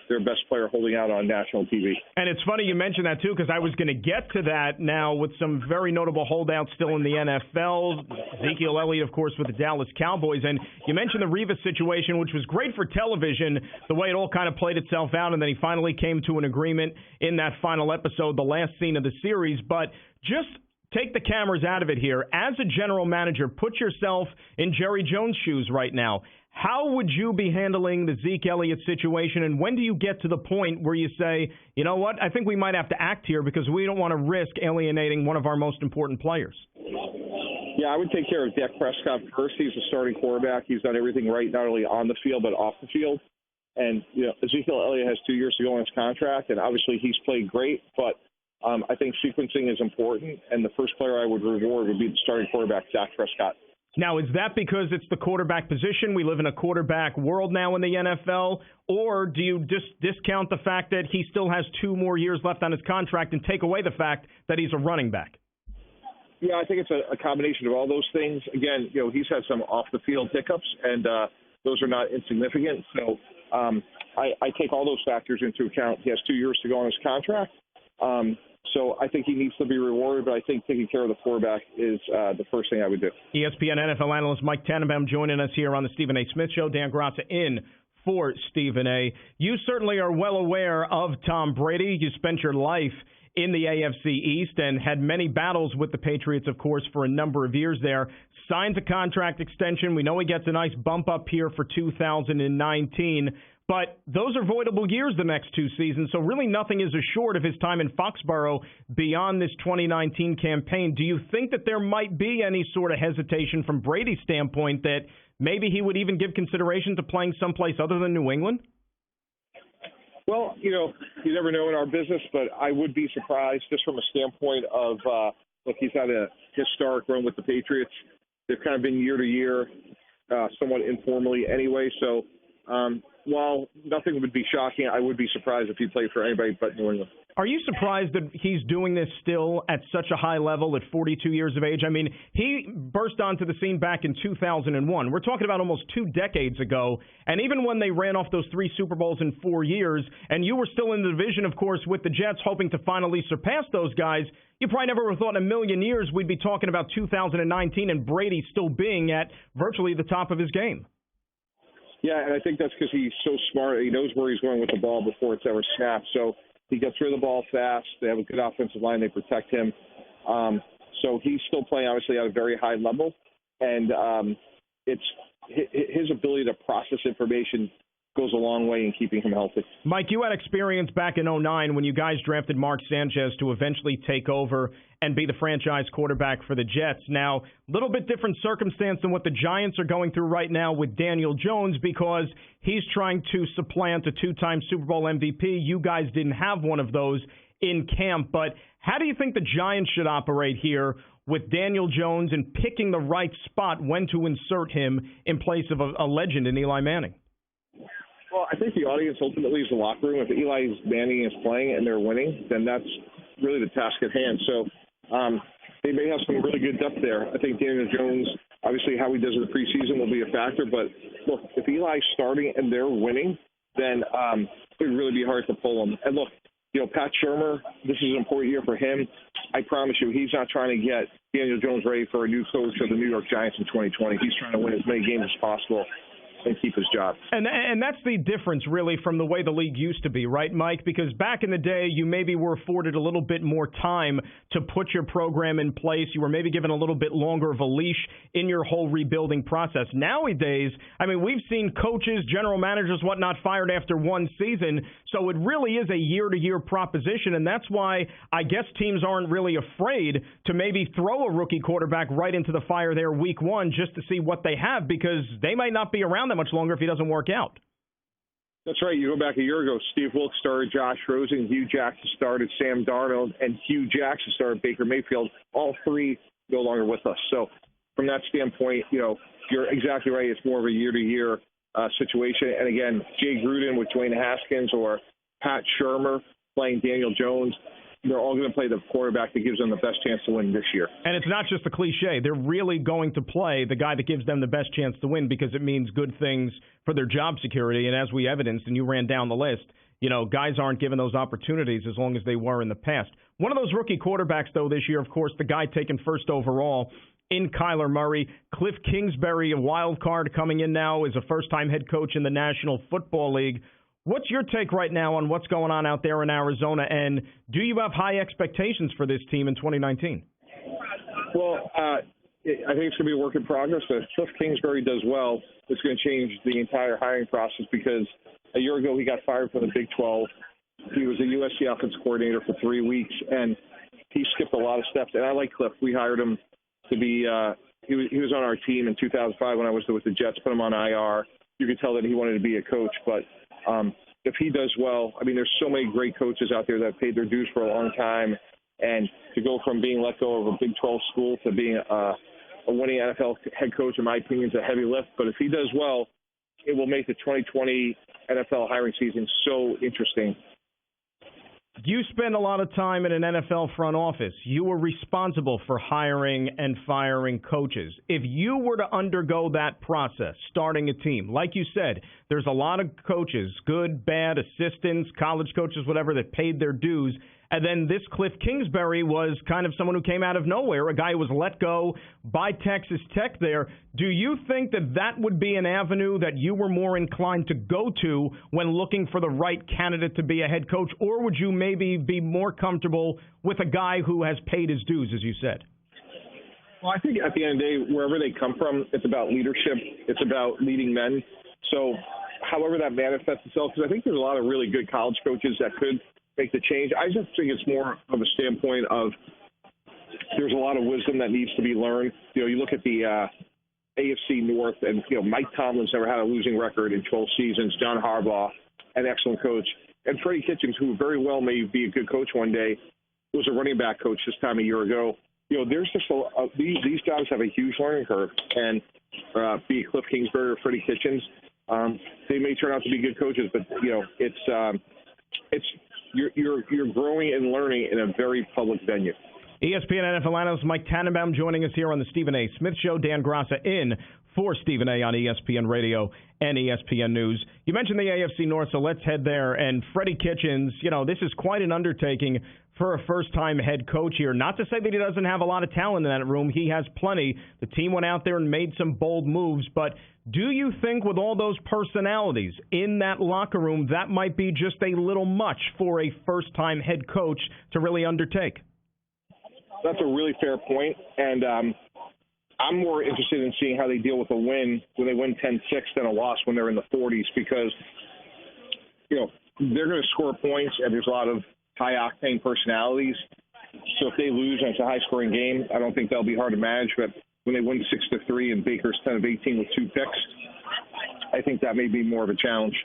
their best player holding out on national TV. And it's funny you mentioned that, too, because I was going to get to that now with some very notable holdouts still in the NFL. Ezekiel Elliott, of course, with the Dallas Cowboys. And you mentioned the Revis situation, which was great for television, the way it all kind of played itself out, and then he finally came to an agreement in that final episode, the last scene of the series. But just take the cameras out of it here. As a general manager, put yourself in Jerry Jones' shoes right now. How would you be handling the Zeke Elliott situation, and when do you get to the point where you say, you know what, I think we might have to act here because we don't want to risk alienating one of our most important players? Yeah, I would take care of Dak Prescott first. He's the starting quarterback. He's done everything right, not only on the field but off the field. And, you know, Ezekiel Elliott has 2 years to go on his contract, and obviously he's played great, but I think sequencing is important, and the first player I would reward would be the starting quarterback, Dak Prescott. Now, is that because it's the quarterback position? We live in a quarterback world now in the NFL, or do you just discount the fact that he still has 2 more years left on his contract and take away the fact that he's a running back? Yeah, I think it's a combination of all those things. Again, you know, he's had some off-the-field hiccups, and those are not insignificant. So I take all those factors into account. He has 2 years to go on his contract. So I think he needs to be rewarded, but I think taking care of the quarterback is the first thing I would do. ESPN NFL analyst Mike Tannenbaum joining us here on the Stephen A. Smith Show. Dan Graca in for Stephen A. You certainly are well aware of Tom Brady. You spent your life in the AFC East and had many battles with the Patriots, of course, for a number of years there. Signs a contract extension. We know he gets a nice bump up here for 2019. But those are voidable years the next 2 seasons, so really nothing is assured of his time in Foxborough beyond this 2019 campaign. Do you think that there might be any sort of hesitation from Brady's standpoint that maybe he would even give consideration to playing someplace other than New England? Well, you know, you never know in our business, but I would be surprised just from a standpoint of, look, he's had a historic run with the Patriots. They've kind of been year to year, somewhat informally anyway, so while nothing would be shocking, I would be surprised if he played for anybody but New England. Are you surprised that he's doing this still at such a high level at 42 years of age? I mean, he burst onto the scene back in 2001. We're talking about almost 2 decades ago. And even when they ran off those 3 Super Bowls in 4 years, and you were still in the division, of course, with the Jets, hoping to finally surpass those guys, you probably never would have thought in a million years we'd be talking about 2019 and Brady still being at virtually the top of his game. Yeah, and I think that's because he's so smart. He knows where he's going with the ball before it's ever snapped. So he gets rid of the ball fast. They have a good offensive line. They protect him. So he's still playing, obviously, at a very high level. And it's his ability to process information goes a long way in keeping him healthy. Mike, you had experience back in 2009 when you guys drafted Mark Sanchez to eventually take over and be the franchise quarterback for the Jets. Now, a little bit different circumstance than what the Giants are going through right now with Daniel Jones because he's trying to supplant a 2-time Super Bowl MVP. You guys didn't have one of those in camp, but how do you think the Giants should operate here with Daniel Jones and picking the right spot when to insert him in place of a legend in Eli Manning? Well, I think the audience ultimately is the locker room. If Eli Manning is playing and they're winning, then that's really the task at hand. So they may have some really good depth there. I think Daniel Jones, obviously how he does in the preseason will be a factor. But, look, if Eli's starting and they're winning, then it would really be hard to pull him. And, look, you know, Pat Shurmur, this is an important year for him. I promise you, he's not trying to get Daniel Jones ready for a new coach of the New York Giants in 2020. He's trying to win as many games as possible. and keep his job. And that's the difference, really, from the way the league used to be, right, Mike? Because back in the day, you maybe were afforded a little bit more time to put your program in place. You were maybe given a little bit longer of a leash in your whole rebuilding process. Nowadays, I mean, we've seen coaches, general managers, whatnot, fired after one season. So it really is a year-to-year proposition, and that's why I guess teams aren't really afraid to maybe throw a rookie quarterback right into the fire there week one just to see what they have, because they might not be around that much longer if he doesn't work out. That's right. You go back a year ago, Steve Wilkes started Josh Rosen, Hugh Jackson started Sam Darnold, and Hugh Jackson started Baker Mayfield. All three no longer with us. So from that standpoint, you're exactly right. It's more of a year-to-year situation. And again, Jay Gruden with Dwayne Haskins or Pat Shurmur playing Daniel Jones, they're all going to play the quarterback that gives them the best chance to win this year. And it's not just a cliche. They're really going to play the guy that gives them the best chance to win because it means good things for their job security. And as we evidenced, and you ran down the list, guys aren't given those opportunities as long as they were in the past. One of those rookie quarterbacks, though, this year, of course, the guy taken first overall in Kyler Murray. Cliff Kingsbury, a wild card coming in now, is a first-time head coach in the National Football League. What's your take right now on what's going on out there in Arizona, and do you have high expectations for this team in 2019? Well, I think it's going to be a work in progress. If Cliff Kingsbury does well, it's going to change the entire hiring process because a year ago he got fired from the Big 12. He was a USC offensive coordinator for 3 weeks, and he skipped a lot of steps. And I like Cliff. We hired him to be he was on our team in 2005 when I was with the Jets, put him on IR. You could tell that he wanted to be a coach, but if he does well, I mean, there's so many great coaches out there that have paid their dues for a long time, and to go from being let go of a Big 12 school to being a winning NFL head coach, in my opinion, is a heavy lift. But if he does well, it will make the 2020 NFL hiring season so interesting. You spend a lot of time in an NFL front office. You were responsible for hiring and firing coaches. If you were to undergo that process, starting a team, like you said, there's a lot of coaches, good, bad, assistants, college coaches, whatever, that paid their dues. And then this Cliff Kingsbury was kind of someone who came out of nowhere, a guy who was let go by Texas Tech there. Do you think that that would be an avenue that you were more inclined to go to when looking for the right candidate to be a head coach? Or would you maybe be more comfortable with a guy who has paid his dues, as you said? Well, I think at the end of the day, wherever they come from, it's about leadership. It's about leading men. So however that manifests itself, because I think there's a lot of really good college coaches that could make the change. I just think it's more of a standpoint of there's a lot of wisdom that needs to be learned. You look at the AFC North, and Mike Tomlin's never had a losing record in 12 seasons. John Harbaugh, an excellent coach, and Freddie Kitchens, who very well may be a good coach one day, was a running back coach this time a year ago. There's just these guys have a huge learning curve, and be it Cliff Kingsbury or Freddie Kitchens, they may turn out to be good coaches, but you're growing and learning in a very public venue. ESPN NFL analyst Mike Tannenbaum joining us here on the Stephen A. Smith Show. Dan Graca in for Stephen A. on ESPN Radio and ESPN News. You mentioned the AFC North, so let's head there. And Freddie Kitchens, this is quite an undertaking for a first-time head coach here. Not to say that he doesn't have a lot of talent in that room. He has plenty. The team went out there and made some bold moves. But do you think with all those personalities in that locker room, that might be just a little much for a first-time head coach to really undertake? That's a really fair point. And I'm more interested in seeing how they deal with a win when they win 10-6 than a loss when they're in the 40s because, they're going to score points and there's a lot of high-octane personalities. So if they lose and it's a high-scoring game, I don't think they'll be hard to manage. But when they win 6-3 and Baker's 10 of 18 with 2 picks, I think that may be more of a challenge.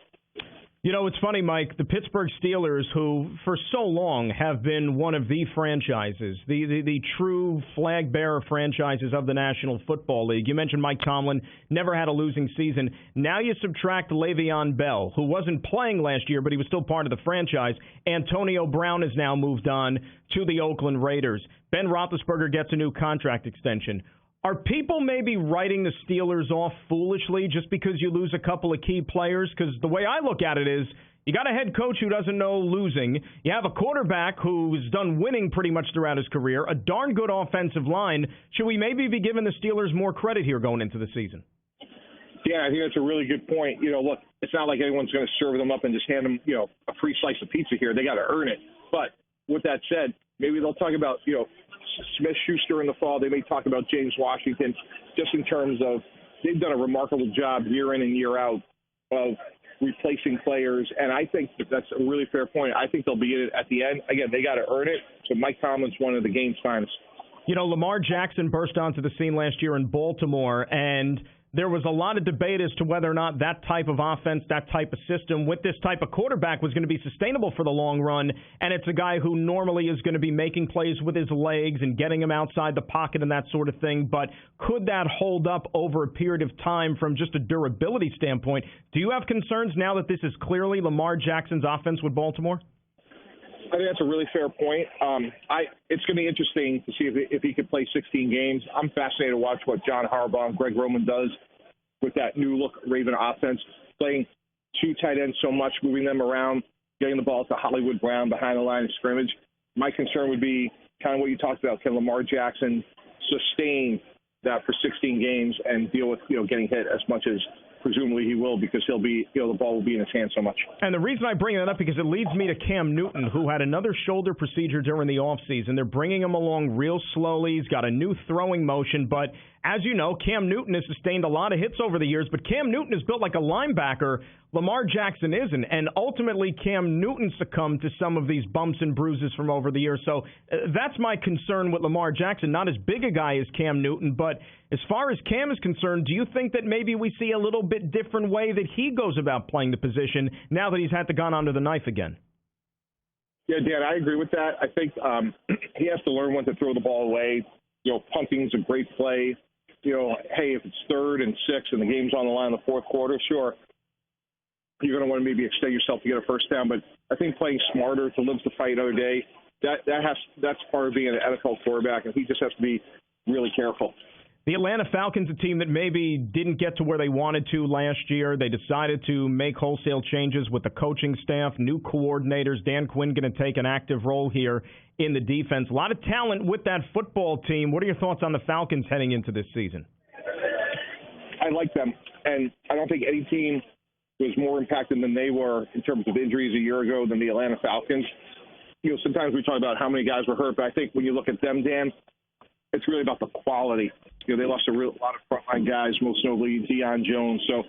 It's funny, Mike, the Pittsburgh Steelers, who for so long have been one of the franchises, the true flag-bearer franchises of the National Football League. You mentioned Mike Tomlin, never had a losing season. Now you subtract Le'Veon Bell, who wasn't playing last year, but he was still part of the franchise. Antonio Brown has now moved on to the Oakland Raiders. Ben Roethlisberger gets a new contract extension. Are people maybe writing the Steelers off foolishly just because you lose a couple of key players? Because the way I look at it is you got a head coach who doesn't know losing. You have a quarterback who's done winning pretty much throughout his career, a darn good offensive line. Should we maybe be giving the Steelers more credit here going into the season? Yeah, I think that's a really good point. Look, it's not like anyone's going to serve them up and just hand them, a free slice of pizza here. They got to earn it. But with that said, maybe they'll talk about, Smith-Schuster in the fall. They may talk about James Washington, just in terms of they've done a remarkable job year in and year out of replacing players. And I think that's a really fair point. I think they'll be in it at the end. Again, they got to earn it. So Mike Tomlin's one of the game's finest. Lamar Jackson burst onto the scene last year in Baltimore, and there was a lot of debate as to whether or not that type of offense, that type of system with this type of quarterback was going to be sustainable for the long run. And it's a guy who normally is going to be making plays with his legs and getting him outside the pocket and that sort of thing. But could that hold up over a period of time from just a durability standpoint? Do you have concerns now that this is clearly Lamar Jackson's offense with Baltimore? I think that's a really fair point. It's going to be interesting to see if he could play 16 games. I'm fascinated to watch what John Harbaugh and Greg Roman does with that new look Raven offense, playing two tight ends so much, moving them around, getting the ball to Hollywood Brown behind the line of scrimmage. My concern would be kind of what you talked about. Can Lamar Jackson sustain that for 16 games and deal with, getting hit as much as presumably he will, because he'll be, the ball will be in his hand so much. And the reason I bring that up because it leads me to Cam Newton, who had another shoulder procedure during the offseason. They're bringing him along real slowly. He's got a new throwing motion, but as you know, Cam Newton has sustained a lot of hits over the years, but Cam Newton is built like a linebacker. Lamar Jackson isn't, and ultimately Cam Newton succumbed to some of these bumps and bruises from over the years. So that's my concern with Lamar Jackson. Not as big a guy as Cam Newton, but as far as Cam is concerned, do you think that maybe we see a little bit different way that he goes about playing the position now that he's had to gone under the knife again? Yeah, Dan, I agree with that. I think he has to learn when to throw the ball away. Punting's a great play. Hey, if it's 3rd and 6 and the game's on the line in the fourth quarter, sure, you're going to want to maybe extend yourself to get a first down. But I think playing smarter to live the fight another day, that's part of being an NFL quarterback, and he just has to be really careful. The Atlanta Falcons, a team that maybe didn't get to where they wanted to last year. They decided to make wholesale changes with the coaching staff, new coordinators. Dan Quinn going to take an active role here in the defense. A lot of talent with that football team. What are your thoughts on the Falcons heading into this season? I like them, and I don't think any team was more impacted than they were in terms of injuries a year ago than the Atlanta Falcons. Sometimes we talk about how many guys were hurt, but I think when you look at them, Dan, it's really about the quality. They lost a lot of frontline guys, most notably Deion Jones. So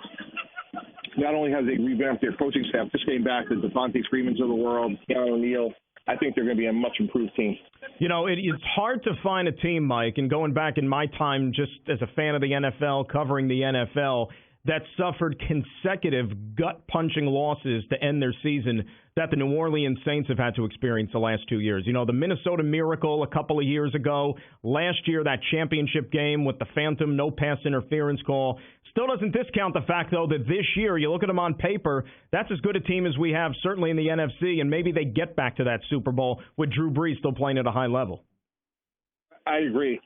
not only have they revamped their coaching staff, just getting back to Devontae Freeman's of the world, Keanu O'Neal, I think they're going to be a much improved team. It's hard to find a team, Mike, and going back in my time just as a fan of the NFL, covering the NFL, that suffered consecutive gut-punching losses to end their season that the New Orleans Saints have had to experience the last 2 years. The Minnesota Miracle a couple of years ago, last year that championship game with the phantom no pass interference call, still doesn't discount the fact, though, that this year, you look at them on paper, that's as good a team as we have, certainly in the NFC, and maybe they get back to that Super Bowl with Drew Brees still playing at a high level. I agree.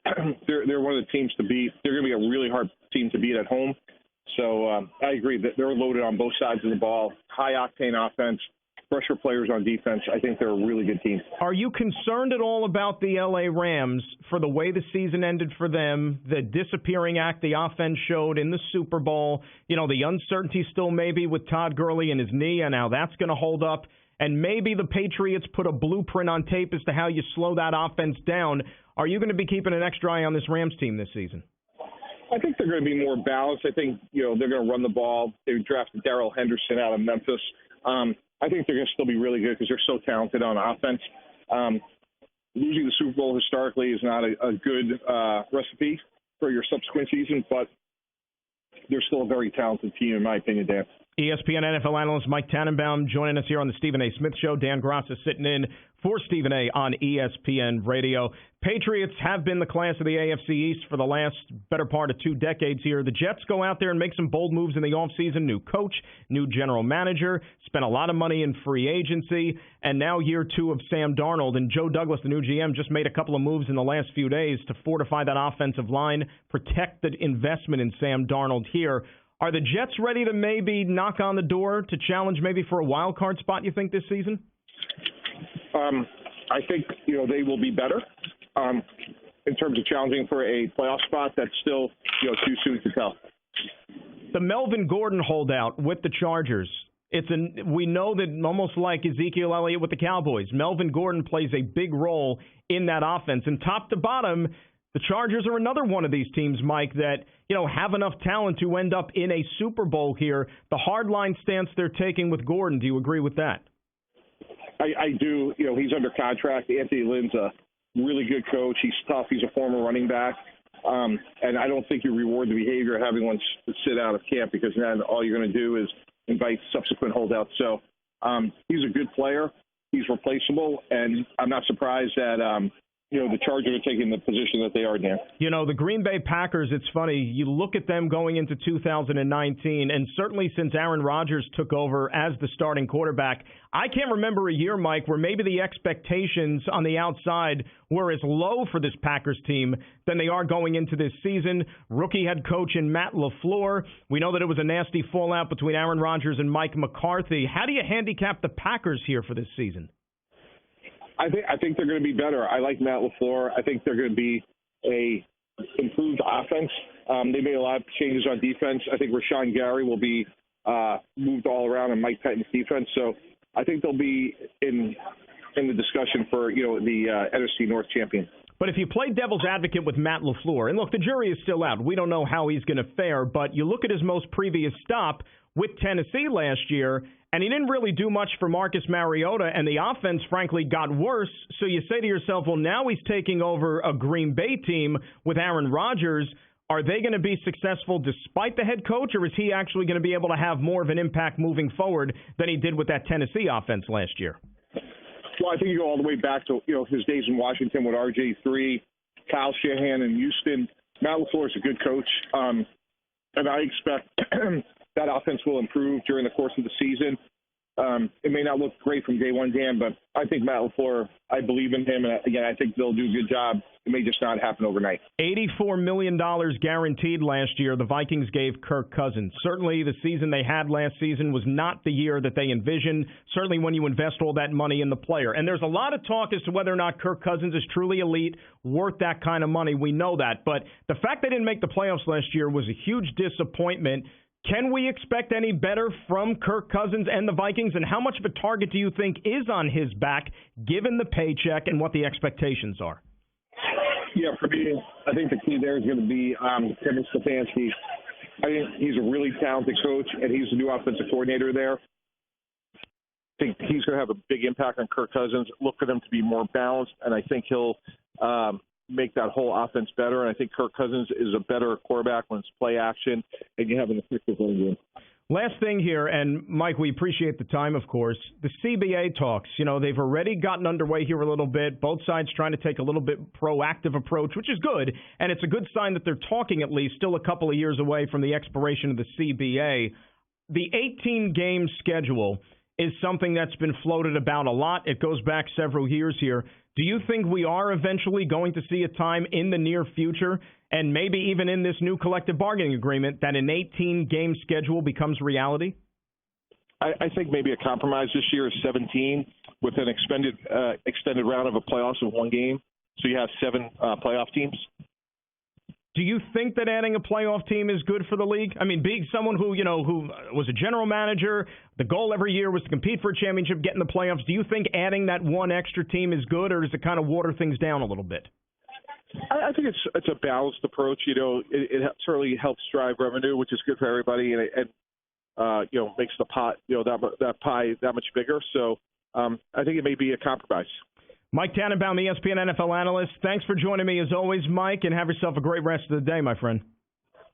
They're one of the teams to beat. They're going to be a really hard team to beat at home. So I agree that they're loaded on both sides of the ball, high-octane offense, pressure players on defense. I think they're a really good team. Are you concerned at all about the L.A. Rams for the way the season ended for them, the disappearing act the offense showed in the Super Bowl, the uncertainty still maybe with Todd Gurley and his knee and how that's going to hold up, and maybe the Patriots put a blueprint on tape as to how you slow that offense down? Are you going to be keeping an extra eye on this Rams team this season? I think they're going to be more balanced. I think, they're going to run the ball. They drafted Darrell Henderson out of Memphis. I think they're going to still be really good because they're so talented on offense. Losing the Super Bowl historically is not a good recipe for your subsequent season, but they're still a very talented team, in my opinion, Dan. ESPN NFL analyst Mike Tannenbaum joining us here on the Stephen A. Smith Show. Dan Graca sitting in for Stephen A. on ESPN Radio. Patriots have been the class of the AFC East for the last better part of 2 decades here. The Jets go out there and make some bold moves in the offseason. New coach, new general manager, spent a lot of money in free agency, and now year 2 of Sam Darnold. And Joe Douglas, the new GM, just made a couple of moves in the last few days to fortify that offensive line, protect the investment in Sam Darnold here. Are the Jets ready to maybe knock on the door to challenge maybe for a wild card spot, you think, this season? I think, they will be better. In terms of challenging for a playoff spot, that's still, too soon to tell. The Melvin Gordon holdout with the Chargers. We know that almost like Ezekiel Elliott with the Cowboys, Melvin Gordon plays a big role in that offense. And top to bottom, the Chargers are another one of these teams, Mike, that have enough talent to end up in a Super Bowl here. The hardline stance they're taking with Gordon, do you agree with that? I do. He's under contract. Anthony Lynn's a really good coach. He's tough. He's a former running back. And I don't think you reward the behavior of having one sit out of camp, because then all you're going to do is invite subsequent holdouts. So he's a good player. He's replaceable. And I'm not surprised that, the Chargers are taking the position that they are, Dan. The Green Bay Packers, it's funny. You look at them going into 2019, and certainly since Aaron Rodgers took over as the starting quarterback, I can't remember a year, Mike, where maybe the expectations on the outside were as low for this Packers team than they are going into this season. Rookie head coach in Matt LaFleur. We know that it was a nasty fallout between Aaron Rodgers and Mike McCarthy. How do you handicap the Packers here for this season? I think they're going to be better. I like Matt LaFleur. I think they're going to be a improved offense. They made a lot of changes on defense. I think Rashawn Gary will be moved all around in Mike Pettine's defense. So I think they'll be in the discussion for the NFC North champion. But if you play devil's advocate with Matt LaFleur, and look, the jury is still out. We don't know how he's going to fare, but you look at his most previous stop with Tennessee last year, and he didn't really do much for Marcus Mariota, and the offense, frankly, got worse. So you say to yourself, well, now he's taking over a Green Bay team with Aaron Rodgers. Are they going to be successful despite the head coach, or is he actually going to be able to have more of an impact moving forward than he did with that Tennessee offense last year? Well, I think you go all the way back to his days in Washington with RG3, Kyle Shanahan in Houston. Matt LaFleur is a good coach, and I expect that offense will improve during the course of the season. It may not look great from day one, Dan, but I think Matt LaFleur, I believe in him, and again, I think they'll do a good job. It may just not happen overnight. $84 million guaranteed last year the Vikings gave Kirk Cousins. Certainly the season they had last season was not the year that they envisioned, certainly when you invest all that money in the player. And there's a lot of talk as to whether or not Kirk Cousins is truly elite, worth that kind of money. We know that. But the fact they didn't make the playoffs last year was a huge disappointment. Can we expect any better from Kirk Cousins and the Vikings? And how much of a target do you think is on his back, given the paycheck and what the expectations are? Yeah, for me, I think the key there is going to be Kevin Stefanski. I think he's a really talented coach, and he's the new offensive coordinator there. I think he's going to have a big impact on Kirk Cousins, look for them to be more balanced, and I think he'll make that whole offense better. And I think Kirk Cousins is a better quarterback when it's play action and you have an effective run game. Last thing here, and Mike, we appreciate the time, of course. The CBA talks, they've already gotten underway here a little bit. Both sides trying to take a little bit proactive approach, which is good, and it's a good sign that they're talking at least, still a couple of years away from the expiration of the CBA. The 18-game schedule is something that's been floated about a lot. It goes back several years here. Do you think we are eventually going to see a time in the near future, and maybe even in this new collective bargaining agreement, that an 18-game schedule becomes reality? I think maybe a compromise this year is 17 with an extended round of a playoffs of one game. So you have 7 playoff teams. Do you think that adding a playoff team is good for the league? I mean, being someone who was a general manager, the goal every year was to compete for a championship, get in the playoffs. Do you think adding that one extra team is good, or does it kind of water things down a little bit? I think it's a balanced approach. It certainly helps drive revenue, which is good for everybody, and makes the pot, that pie that much bigger. So I think it may be a compromise. Mike Tannenbaum, ESPN NFL analyst. Thanks for joining me as always, Mike, and have yourself a great rest of the day, my friend.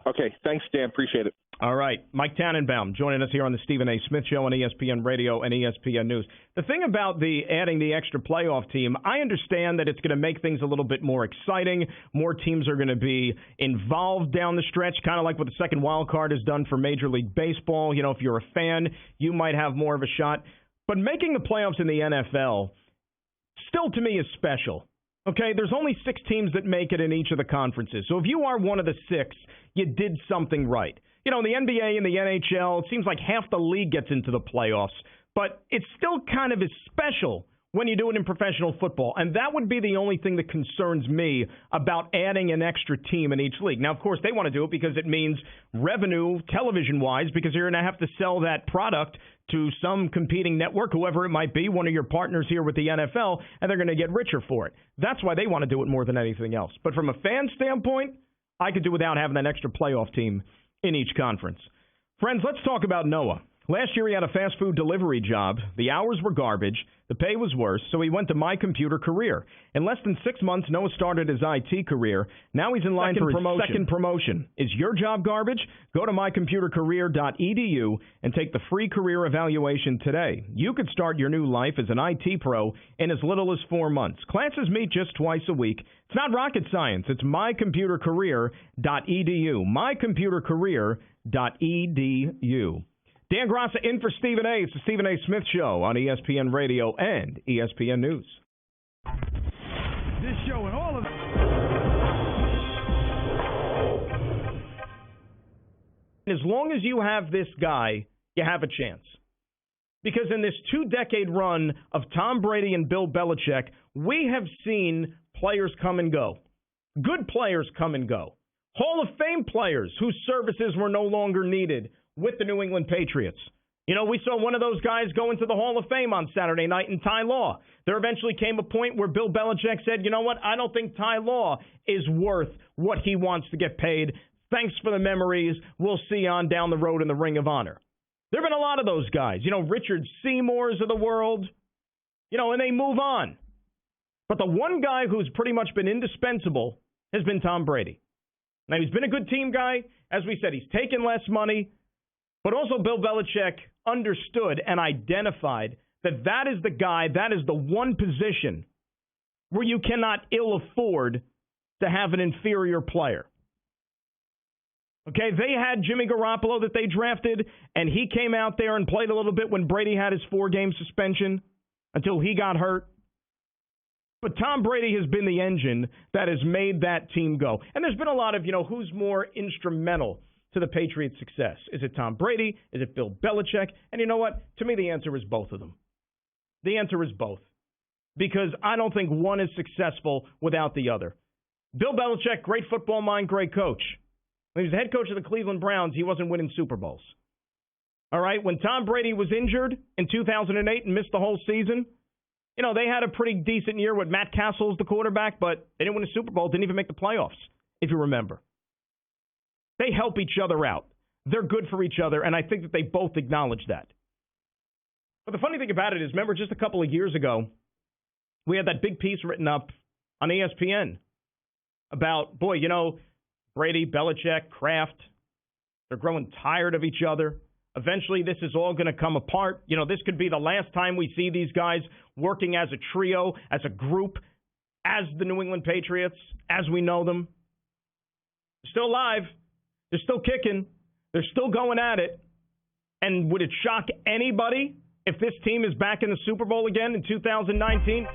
Okay. Thanks, Dan. Appreciate it. All right. Mike Tannenbaum joining us here on the Stephen A. Smith Show on ESPN Radio and ESPN News. The thing about adding the extra playoff team, I understand that it's going to make things a little bit more exciting. More teams are going to be involved down the stretch, kind of like what the second wild card has done for Major League Baseball. If you're a fan, you might have more of a shot. But making the playoffs in the NFL still, to me, is special. Okay, there's only 6 teams that make it in each of the conferences. So if you are one of the 6, you did something right. In the NBA and the NHL, it seems like half the league gets into the playoffs. But it still kind of is special when you do it in professional football. And that would be the only thing that concerns me about adding an extra team in each league. Now, of course, they want to do it because it means revenue television-wise, because you're going to have to sell that product to some competing network, whoever it might be, one of your partners here with the NFL, and they're going to get richer for it. That's why they want to do it more than anything else. But from a fan standpoint, I could do without having an extra playoff team in each conference. Friends, let's talk about Noah. Last year he had a fast food delivery job. The hours were garbage. The pay was worse, so he went to My Computer Career. In less than 6 months, Noah started his IT career. Now he's in line for his second promotion. Is your job garbage? Go to mycomputercareer.edu and take the free career evaluation today. You could start your new life as an IT pro in as little as 4 months. Classes meet just twice a week. It's not rocket science. It's mycomputercareer.edu. mycomputercareer.edu. Dan Graca in for Stephen A. It's the Stephen A. Smith Show on ESPN Radio and ESPN News. This show and all of As long as you have this guy, you have a chance. Because in this 2-decade run of Tom Brady and Bill Belichick, we have seen players come and go. Good players come and go. Hall of Fame players whose services were no longer needed with the New England Patriots. You know, we saw one of those guys go into the Hall of Fame on Saturday night in Ty Law. There eventually came a point where Bill Belichick said, you know what, I don't think Ty Law is worth what he wants to get paid. Thanks for the memories. We'll see on down the road in the Ring of Honor. There have been a lot of those guys. You know, Richard Seymours of the world. You know, and they move on. But the one guy who's pretty much been indispensable has been Tom Brady. Now, he's been a good team guy. As we said, he's taken less money. But also Bill Belichick understood and identified that that is the guy, that is the one position where you cannot ill afford to have an inferior player. Okay, they had Jimmy Garoppolo that they drafted, and he came out there and played a little bit when Brady had his 4-game suspension until he got hurt. But Tom Brady has been the engine that has made that team go. And there's been a lot of, you know, who's more instrumental to the Patriots' success? Is it Tom Brady? Is it Bill Belichick? And you know what? To me, the answer is both of them. The answer is both. Because I don't think one is successful without the other. Bill Belichick, great football mind, great coach. When he was the head coach of the Cleveland Browns, he wasn't winning Super Bowls. All right? When Tom Brady was injured in 2008 and missed the whole season, you know, they had a pretty decent year with Matt Castle as the quarterback, but they didn't win a Super Bowl, didn't even make the playoffs, if you remember. They help each other out. They're good for each other, and I think that they both acknowledge that. But the funny thing about it is, remember just a couple of years ago, we had that big piece written up on ESPN about, boy, you know, Brady, Belichick, Kraft, they're growing tired of each other. Eventually, this is all going to come apart. You know, this could be the last time we see these guys working as a trio, as a group, as the New England Patriots, as we know them. They're still alive. They're still kicking. They're still going at it. And would it shock anybody if this team is back in the Super Bowl again in 2019?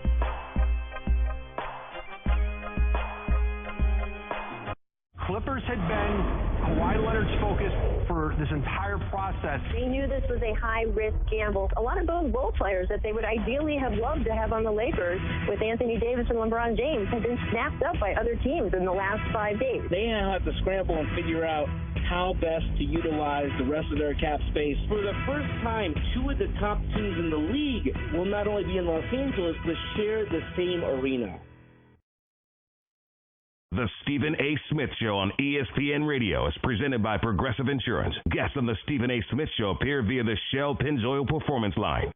Clippers had been Kawhi Leonard's focus for this entire process. They knew this was a high-risk gamble. A lot of those role players that they would ideally have loved to have on the Lakers with Anthony Davis and LeBron James have been snapped up by other teams in the last 5 days. They now have to scramble and figure out how best to utilize the rest of their cap space. For the first time, 2 of the top teams in the league will not only be in Los Angeles, but share the same arena. The Stephen A. Smith Show on ESPN Radio is presented by Progressive Insurance. Guests on the Stephen A. Smith Show appear via the Shell Pennzoil Performance Line.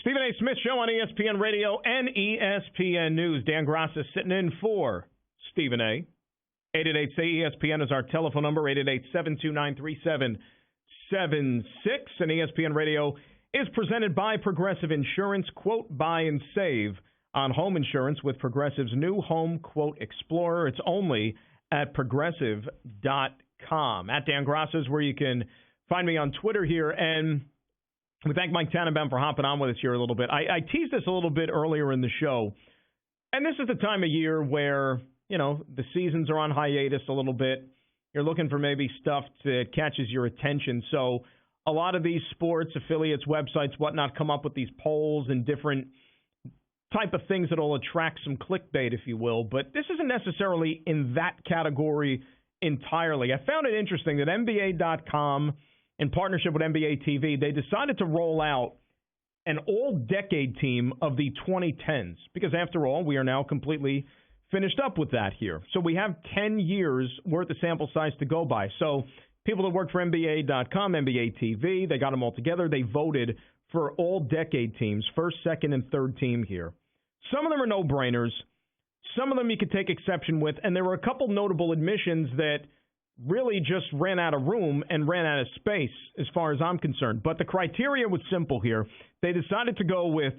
Stephen A. Smith Show on ESPN Radio and ESPN News. Dan Graca sitting in for Stephen A. 888-SAY-ESPN is our telephone number, 888-729-3776. And ESPN Radio is presented by Progressive Insurance. Quote, buy, and save on home insurance with Progressive's new Home Quote Explorer. It's only at Progressive.com. At Dan Graca is where you can find me on Twitter here. And we thank Mike Tannenbaum for hopping on with us here a little bit. I teased this a little bit earlier in the show. And this is the time of year where, you know, the seasons are on hiatus a little bit. You're looking for maybe stuff that catches your attention. So a lot of these sports affiliates, websites, whatnot, come up with these polls and different type of things that will attract some clickbait, if you will. But this isn't necessarily in that category entirely. I found it interesting that NBA.com, in partnership with NBA TV, they decided to roll out an all-decade team of the 2010s. Because after all, we are now completely finished up with that here. So we have 10 years worth of sample size to go by. So people that work for NBA.com, NBA TV, they got them all together. They voted for all-decade teams, first, second, and third team here. Some of them are no-brainers. Some of them you could take exception with. And there were a couple notable admissions that really just ran out of room and ran out of space as far as I'm concerned. But the criteria was simple here. They decided to go with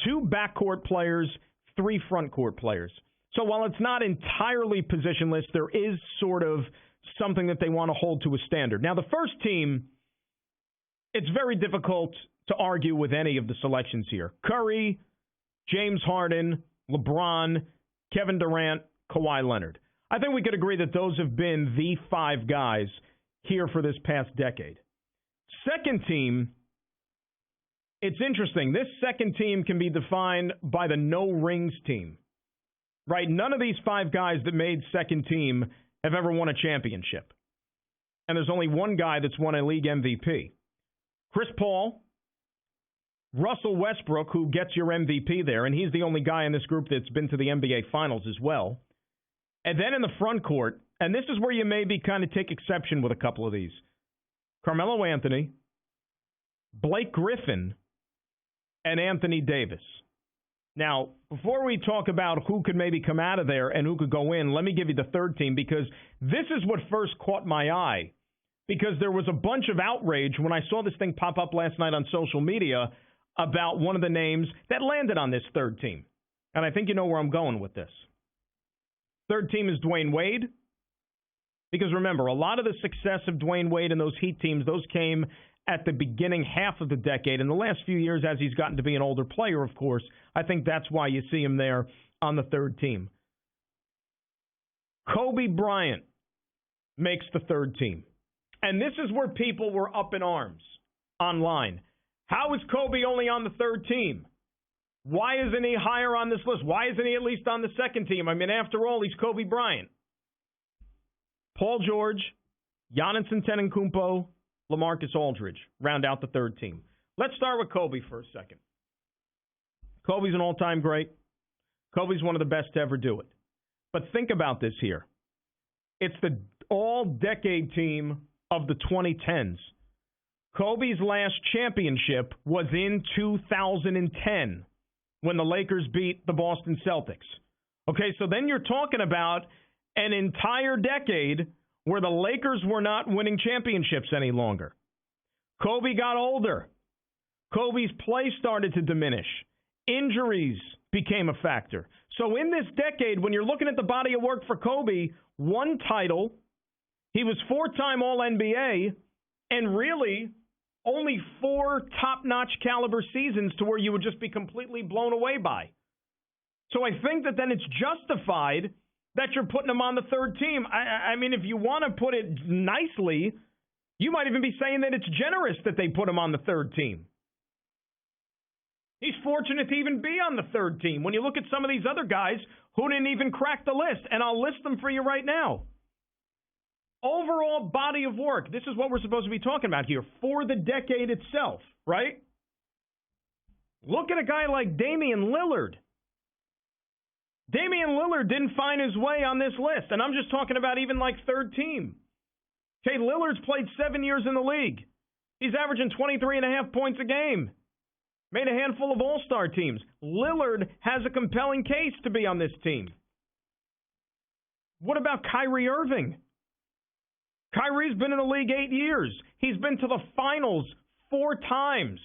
2 backcourt players, 3 frontcourt players. So while it's not entirely positionless, there is sort of something that they want to hold to a standard. Now, the first team, it's very difficult to argue with any of the selections here. Curry, James Harden, LeBron, Kevin Durant, Kawhi Leonard. I think we could agree that those have been the 5 guys here for this past decade. Second team, it's interesting. This second team can be defined by the no rings team. Right? None of these 5 guys that made second team have ever won a championship. And there's only one guy that's won a league MVP. Chris Paul, Russell Westbrook, who gets your MVP there, and he's the only guy in this group that's been to the NBA Finals as well. And then in the front court, and this is where you maybe kind of take exception with a couple of these, Carmelo Anthony, Blake Griffin, and Anthony Davis. Now, before we talk about who could maybe come out of there and who could go in, let me give you the third team, because this is what first caught my eye, because there was a bunch of outrage when I saw this thing pop up last night on social media about one of the names that landed on this third team. And I think you know where I'm going with this. Third team is Dwayne Wade, because remember, a lot of the success of Dwayne Wade and those Heat teams, those came at the beginning half of the decade. In the last few years, as he's gotten to be an older player, of course, I think that's why you see him there on the third team. Kobe Bryant makes the third team. And this is where people were up in arms online. How is Kobe only on the third team? Why isn't he higher on this list? Why isn't he at least on the second team? I mean, after all, he's Kobe Bryant. Paul George, Giannis Antetokounmpo, LaMarcus Aldridge round out the third team. Let's start with Kobe for a second. Kobe's an all-time great. Kobe's one of the best to ever do it. But think about this here. It's the all-decade team of the 2010s. Kobe's last championship was in 2010 when the Lakers beat the Boston Celtics. Okay, so then you're talking about an entire decade where the Lakers were not winning championships any longer. Kobe got older. Kobe's play started to diminish. Injuries became a factor. So in this decade, when you're looking at the body of work for Kobe, 1 title, he was 4-time All-NBA, and really only 4 top-notch caliber seasons to where you would just be completely blown away by. So I think that then it's justified that you're putting him on the third team. I mean, if you want to put it nicely, you might even be saying that it's generous that they put him on the third team. He's fortunate to even be on the third team. When you look at some of these other guys who didn't even crack the list, and I'll list them for you right now. Overall body of work, this is what we're supposed to be talking about here, for the decade itself, right? Look at a guy like Damian Lillard. Damian Lillard didn't find his way on this list, and I'm just talking about even like third team. Okay, Lillard's played 7 years in the league. He's averaging 23.5 points a game. Made a handful of all-star teams. Lillard has a compelling case to be on this team. What about Kyrie Irving? Kyrie's been in the league 8 years. He's been to the finals 4 times.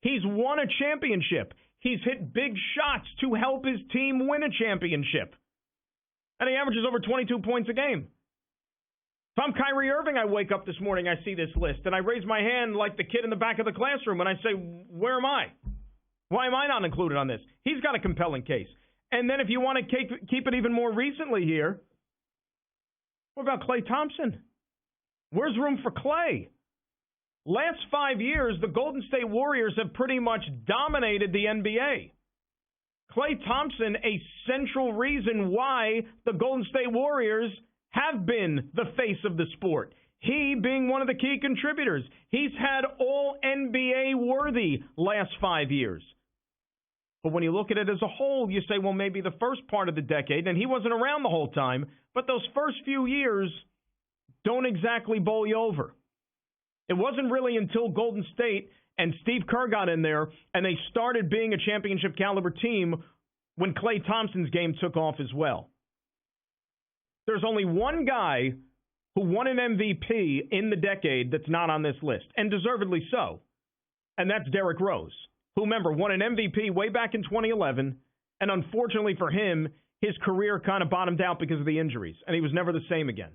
He's won a championship. He's hit big shots to help his team win a championship. And he averages over 22 points a game. If I'm Kyrie Irving, I wake up this morning, I see this list, and I raise my hand like the kid in the back of the classroom, and I say, where am I? Why am I not included on this? He's got a compelling case. And then if you want to keep it even more recently here, what about Klay Thompson? Where's room for Klay? Last 5 years, the Golden State Warriors have pretty much dominated the NBA. Klay Thompson, a central reason why the Golden State Warriors have been the face of the sport. He being one of the key contributors. He's had all NBA worthy last 5 years. But when you look at it as a whole, you say, well, maybe the first part of the decade, and he wasn't around the whole time, but those first few years don't exactly bowl you over. It wasn't really until Golden State and Steve Kerr got in there and they started being a championship caliber team when Klay Thompson's game took off as well. There's only one guy who won an MVP in the decade that's not on this list, and deservedly so, and that's Derrick Rose, who, remember, won an MVP way back in 2011, and unfortunately for him, his career kind of bottomed out because of the injuries, and he was never the same again.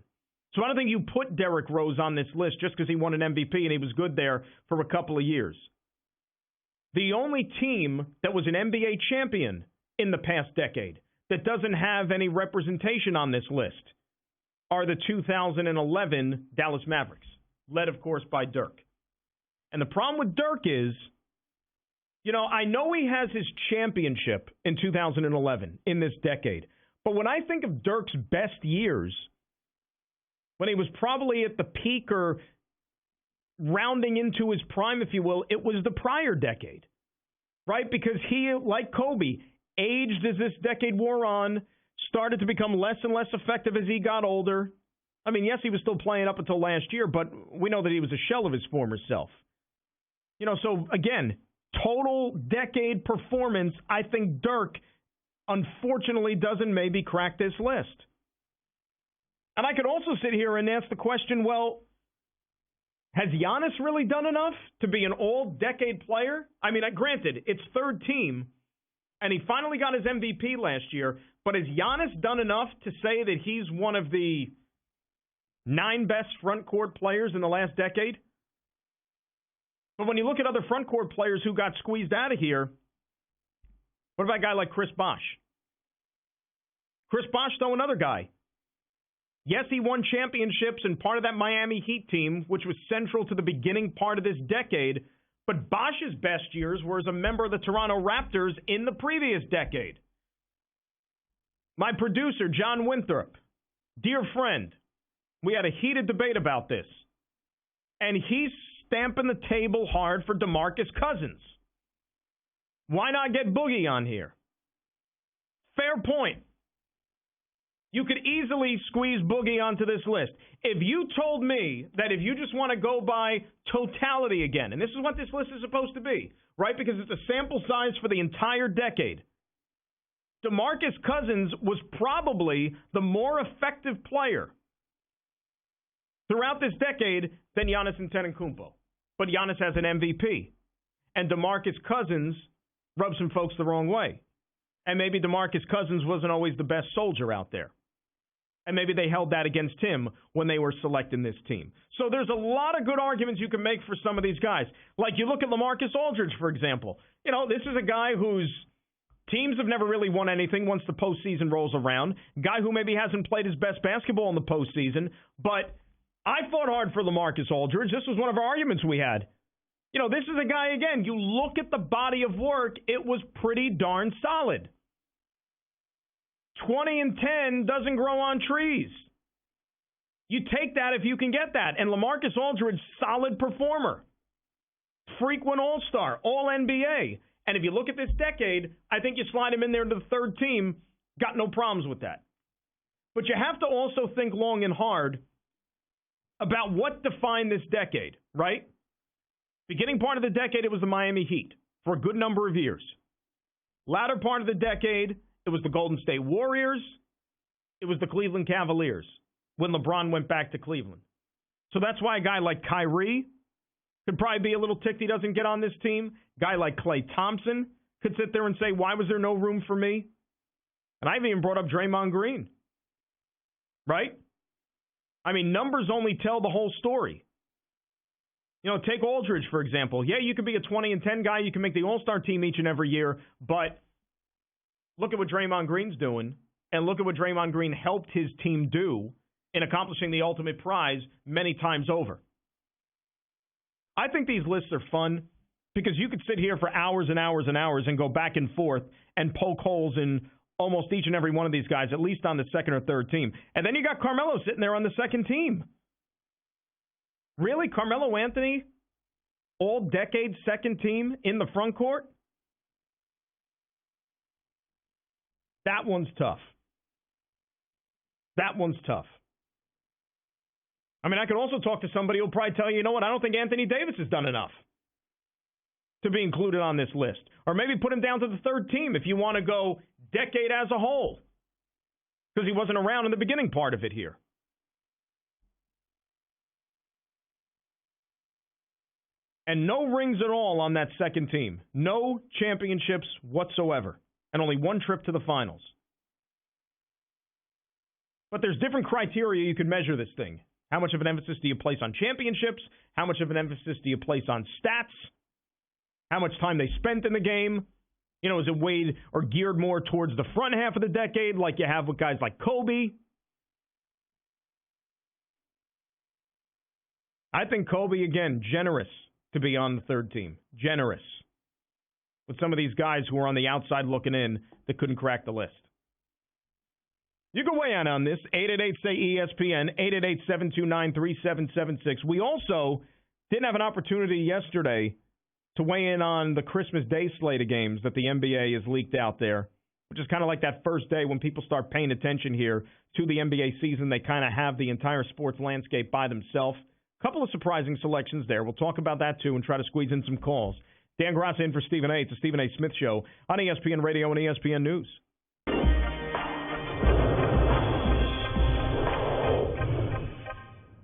So I don't think you put Derrick Rose on this list just because he won an MVP and he was good there for a couple of years. The only team that was an NBA champion in the past decade that doesn't have any representation on this list are the 2011 Dallas Mavericks, led, of course, by Dirk. And the problem with Dirk is, I know he has his championship in 2011 in this decade, but when I think of Dirk's best years, when he was probably at the peak or rounding into his prime, if you will, it was the prior decade, right? Because he, like Kobe, aged as this decade wore on, started to become less and less effective as he got older. I mean, yes, he was still playing up until last year, but we know that he was a shell of his former self. So again, total decade performance, I think Dirk, unfortunately, doesn't maybe crack this list. And I could also sit here and ask the question, well, has Giannis really done enough to be an all-decade player? I mean, granted, it's third team, and he finally got his MVP last year, but has Giannis done enough to say that he's one of the 9 best front court players in the last decade? But when you look at other front court players who got squeezed out of here, what about a guy like Chris Bosh? Chris Bosh, though, another guy. Yes, he won championships and part of that Miami Heat team, which was central to the beginning part of this decade, but Bosh's best years were as a member of the Toronto Raptors in the previous decade. My producer, John Winthrop, dear friend, we had a heated debate about this, and he's stamping the table hard for DeMarcus Cousins. Why not get Boogie on here? Fair point. You could easily squeeze Boogie onto this list. If you told me that if you just want to go by totality again, and this is what this list is supposed to be, right? Because it's a sample size for the entire decade. DeMarcus Cousins was probably the more effective player throughout this decade than Giannis Antetokounmpo. But Giannis has an MVP. And DeMarcus Cousins rubs some folks the wrong way. And maybe DeMarcus Cousins wasn't always the best soldier out there. And maybe they held that against him when they were selecting this team. So there's a lot of good arguments you can make for some of these guys. Like you look at LaMarcus Aldridge, for example. This is a guy whose teams have never really won anything once the postseason rolls around. Guy who maybe hasn't played his best basketball in the postseason. But I fought hard for LaMarcus Aldridge. This was one of our arguments we had. This is a guy, again, you look at the body of work, it was pretty darn solid. 20 and 10 doesn't grow on trees. You take that if you can get that. And LaMarcus Aldridge, solid performer. Frequent All-Star, All-NBA. And if you look at this decade, I think you slide him in there to the third team, got no problems with that. But you have to also think long and hard about what defined this decade, right? Beginning part of the decade, it was the Miami Heat for a good number of years. Latter part of the decade, it was the Golden State Warriors. It was the Cleveland Cavaliers when LeBron went back to Cleveland. So that's why a guy like Kyrie could probably be a little ticked he doesn't get on this team. A guy like Klay Thompson could sit there and say, why was there no room for me? And I've even brought up Draymond Green. Right? I mean, numbers only tell the whole story. Take Aldridge, for example. Yeah, you could be a 20 and 10 guy. You can make the All-Star team each and every year. But look at what Draymond Green's doing. And look at what Draymond Green helped his team do in accomplishing the ultimate prize many times over. I think these lists are fun because you could sit here for hours and hours and hours and go back and forth and poke holes in almost each and every one of these guys, at least on the second or third team. And then you got Carmelo sitting there on the second team. Really? Carmelo Anthony, all-decade second team in the front court? That one's tough. That one's tough. I mean, I could also talk to somebody who'll probably tell you know what, I don't think Anthony Davis has done enough to be included on this list. Or maybe put him down to the third team if you want to go decade as a whole, because he wasn't around in the beginning part of it here. And no rings at all on that second team. No championships whatsoever. And only one trip to the finals. But there's different criteria you can measure this thing. How much of an emphasis do you place on championships? How much of an emphasis do you place on stats? How much time they spent in the game? You know, is it weighed or geared more towards the front half of the decade like you have with guys like Kobe? I think Kobe, again, generous to be on the third team. Generous. With some of these guys who were on the outside looking in that couldn't crack the list. You can weigh in on this. 888-SAY-ESPN, 888-729-3776. We also didn't have an opportunity yesterday to weigh in on the Christmas Day slate of games that the NBA has leaked out there, which is kind of like that first day when people start paying attention here to the NBA season. They kind of have the entire sports landscape by themselves. A couple of surprising selections there. We'll talk about that, too, and try to squeeze in some calls. Dan Graca in for Stephen A. It's the Stephen A. Smith Show on ESPN Radio and ESPN News.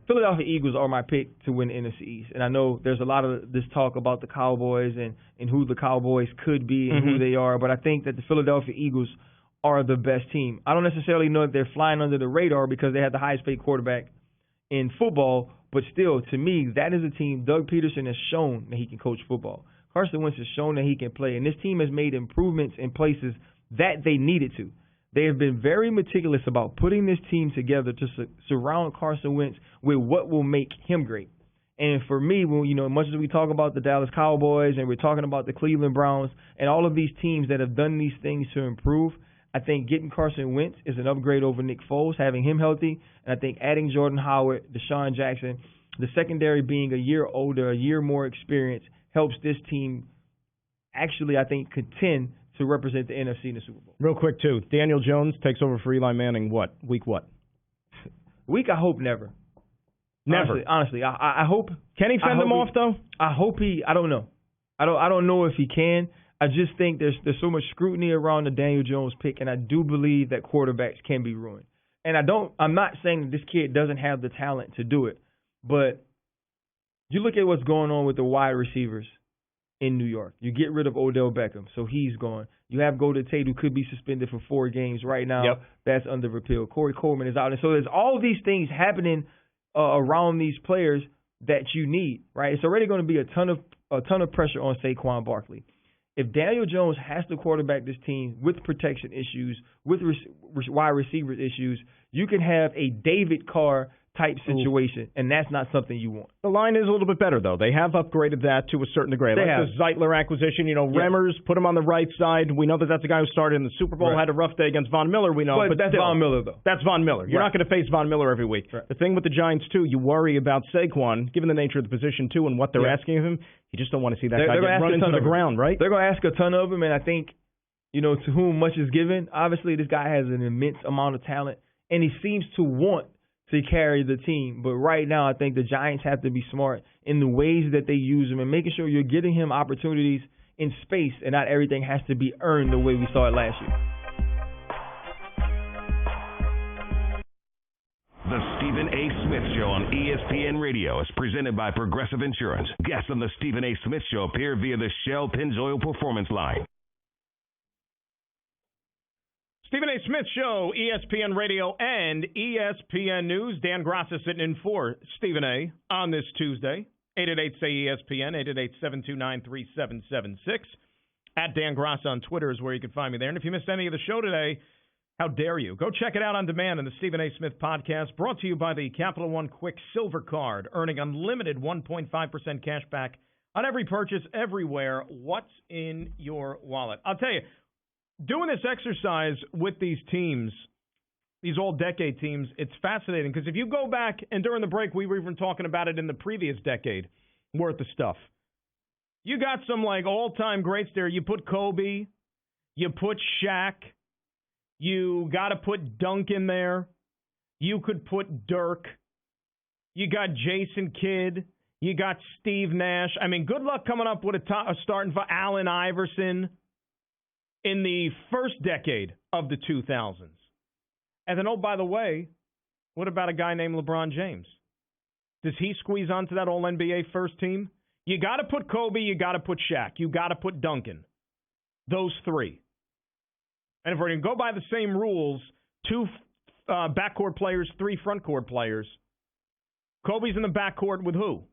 Philadelphia Eagles are my pick to win NFC East. And I know there's a lot of this talk about the Cowboys and who the Cowboys could be and who they are, but I think that the Philadelphia Eagles are the best team. I don't necessarily know if they're flying under the radar because they had the highest paid quarterback in football, but still, to me, that is a team. Doug Peterson has shown that he can coach football. Carson Wentz has shown that he can play, and this team has made improvements in places that they needed to. They have been very meticulous about putting this team together to surround Carson Wentz with what will make him great. And for me, when, much as we talk about the Dallas Cowboys and we're talking about the Cleveland Browns and all of these teams that have done these things to improve, I think getting Carson Wentz is an upgrade over Nick Foles, having him healthy, and I think adding Jordan Howard, Deshaun Jackson, the secondary being a year older, a year more experienced, helps this team actually, I think, contend to represent the NFC in the Super Bowl. Real quick, too. Daniel Jones takes over for Eli Manning Week what? Week, I hope never. Never. Honestly, I hope. Can he fend them off, though? I hope he. I don't know. I don't know if he can. I just think there's so much scrutiny around the Daniel Jones pick, and I do believe that quarterbacks can be ruined. And I'm not saying that this kid doesn't have the talent to do it, but you look at what's going on with the wide receivers in New York. You get rid of Odell Beckham, so he's gone. You have Golden Tate, who could be suspended for 4 games right now. Yep. That's under repeal. Corey Coleman is out. And so there's all these things happening around these players that you need, right? It's already going to be a ton of pressure on Saquon Barkley. If Daniel Jones has to quarterback this team with protection issues, with wide receiver issues, you can have a David Carr type situation, and that's not something you want. The line is a little bit better, though. They have upgraded that to a certain degree. Like the Zeitler acquisition, Remmers, put him on the right side. We know that that's a guy who started in the Super Bowl, had a rough day against Von Miller, we know. But that's still, Von Miller, though. That's Von Miller. You're not going to face Von Miller every week. The thing with the Giants, too, you worry about Saquon, given the nature of the position, too, and what they're asking of him. You just don't want to see that guy get run into the ground, right? They're going to ask a ton of him, and I think, to whom much is given. Obviously, this guy has an immense amount of talent, and he seems to want to carry the team. But right now, I think the Giants have to be smart in the ways that they use him and making sure you're getting him opportunities in space and not everything has to be earned the way we saw it last year. The Stephen A. Smith Show on ESPN Radio is presented by Progressive Insurance. Guests on the Stephen A. Smith Show appear via the Shell Pennzoil Performance Line. Stephen A. Smith Show, ESPN Radio and ESPN News. Dan Graca sitting in for Stephen A. on this Tuesday. 888-SAY-ESPN, 888-729-3776. At Dan Graca on Twitter is where you can find me there. And if you missed any of the show today, How dare you? Go check it out on demand in the Stephen A. Smith podcast, brought to you by the Capital One Quick Silver Card, earning unlimited 1.5% cash back on every purchase everywhere. What's in your wallet? I'll tell you, doing this exercise with these teams, these all-decade teams, it's fascinating because if you go back, and during the break we were even talking about it in the previous decade worth of stuff, you got some like all-time greats there. You put Kobe, you put Shaq, you got to put Dunk in there. You could put Dirk. You got Jason Kidd. You got Steve Nash. I mean, good luck coming up with a starting for Allen Iverson in the first decade of the 2000s. And then, oh, by the way, what about a guy named LeBron James? Does he squeeze onto that All-NBA first team? You got to put Kobe. You got to put Shaq. You got to put Duncan. Those three. And if we're going to go by the same rules, 2 backcourt players, 3 frontcourt players, Kobe's in the backcourt with who?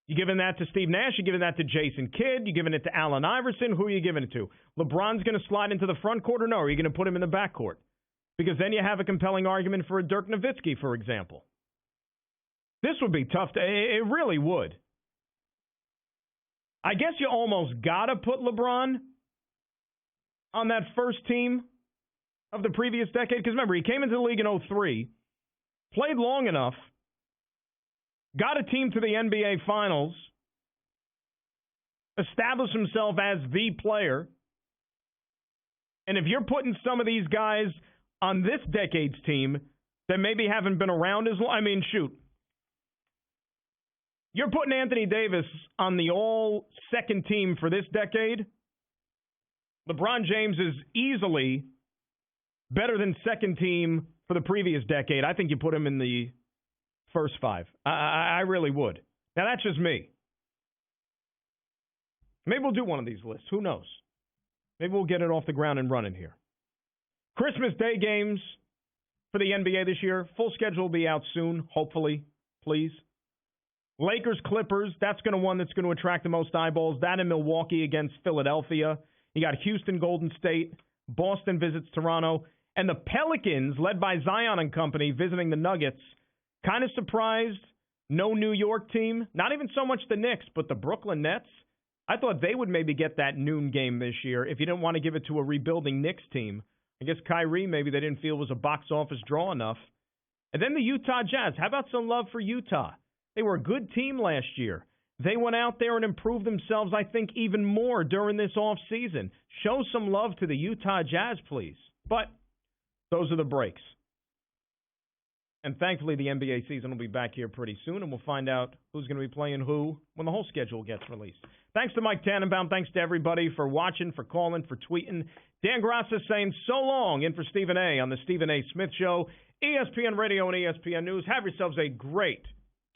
You giving that to Steve Nash? You giving that to Jason Kidd? You giving it to Allen Iverson? Who are you giving it to? LeBron's going to slide into the frontcourt or no? Or are you going to put him in the backcourt? Because then you have a compelling argument for a Dirk Nowitzki, for example. This would be tough. It really would. I guess you almost got to put LeBron on that first team of the previous decade. Because remember, he came into the league in 2003, played long enough, got a team to the NBA Finals, established himself as the player. And if you're putting some of these guys on this decade's team that maybe haven't been around as long, I mean, shoot. You're putting Anthony Davis on the all-second team for this decade. LeBron James is easily better than second team for the previous decade. I think you put him in the first 5. I really would. Now, that's just me. Maybe we'll do one of these lists. Who knows? Maybe we'll get it off the ground and running here. Christmas Day games for the NBA this year. Full schedule will be out soon, hopefully, please. Lakers, Clippers, that's one that's going to attract the most eyeballs. That in Milwaukee against Philadelphia. You got Houston, Golden State. Boston visits Toronto. And the Pelicans, led by Zion and company, visiting the Nuggets. Kind of surprised. No New York team. Not even so much the Knicks, but the Brooklyn Nets. I thought they would maybe get that noon game this year if you didn't want to give it to a rebuilding Knicks team. I guess Kyrie maybe they didn't feel was a box office draw enough. And then the Utah Jazz. How about some love for Utah? They were a good team last year. They went out there and improved themselves, I think, even more during this offseason. Show some love to the Utah Jazz, please. But those are the breaks. And thankfully, the NBA season will be back here pretty soon, and we'll find out who's going to be playing who when the whole schedule gets released. Thanks to Mike Tannenbaum. Thanks to everybody for watching, for calling, for tweeting. Dan Graca saying so long in for Stephen A. on the Stephen A. Smith Show, ESPN Radio and ESPN News. Have yourselves a great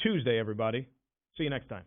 Tuesday, everybody. See you next time.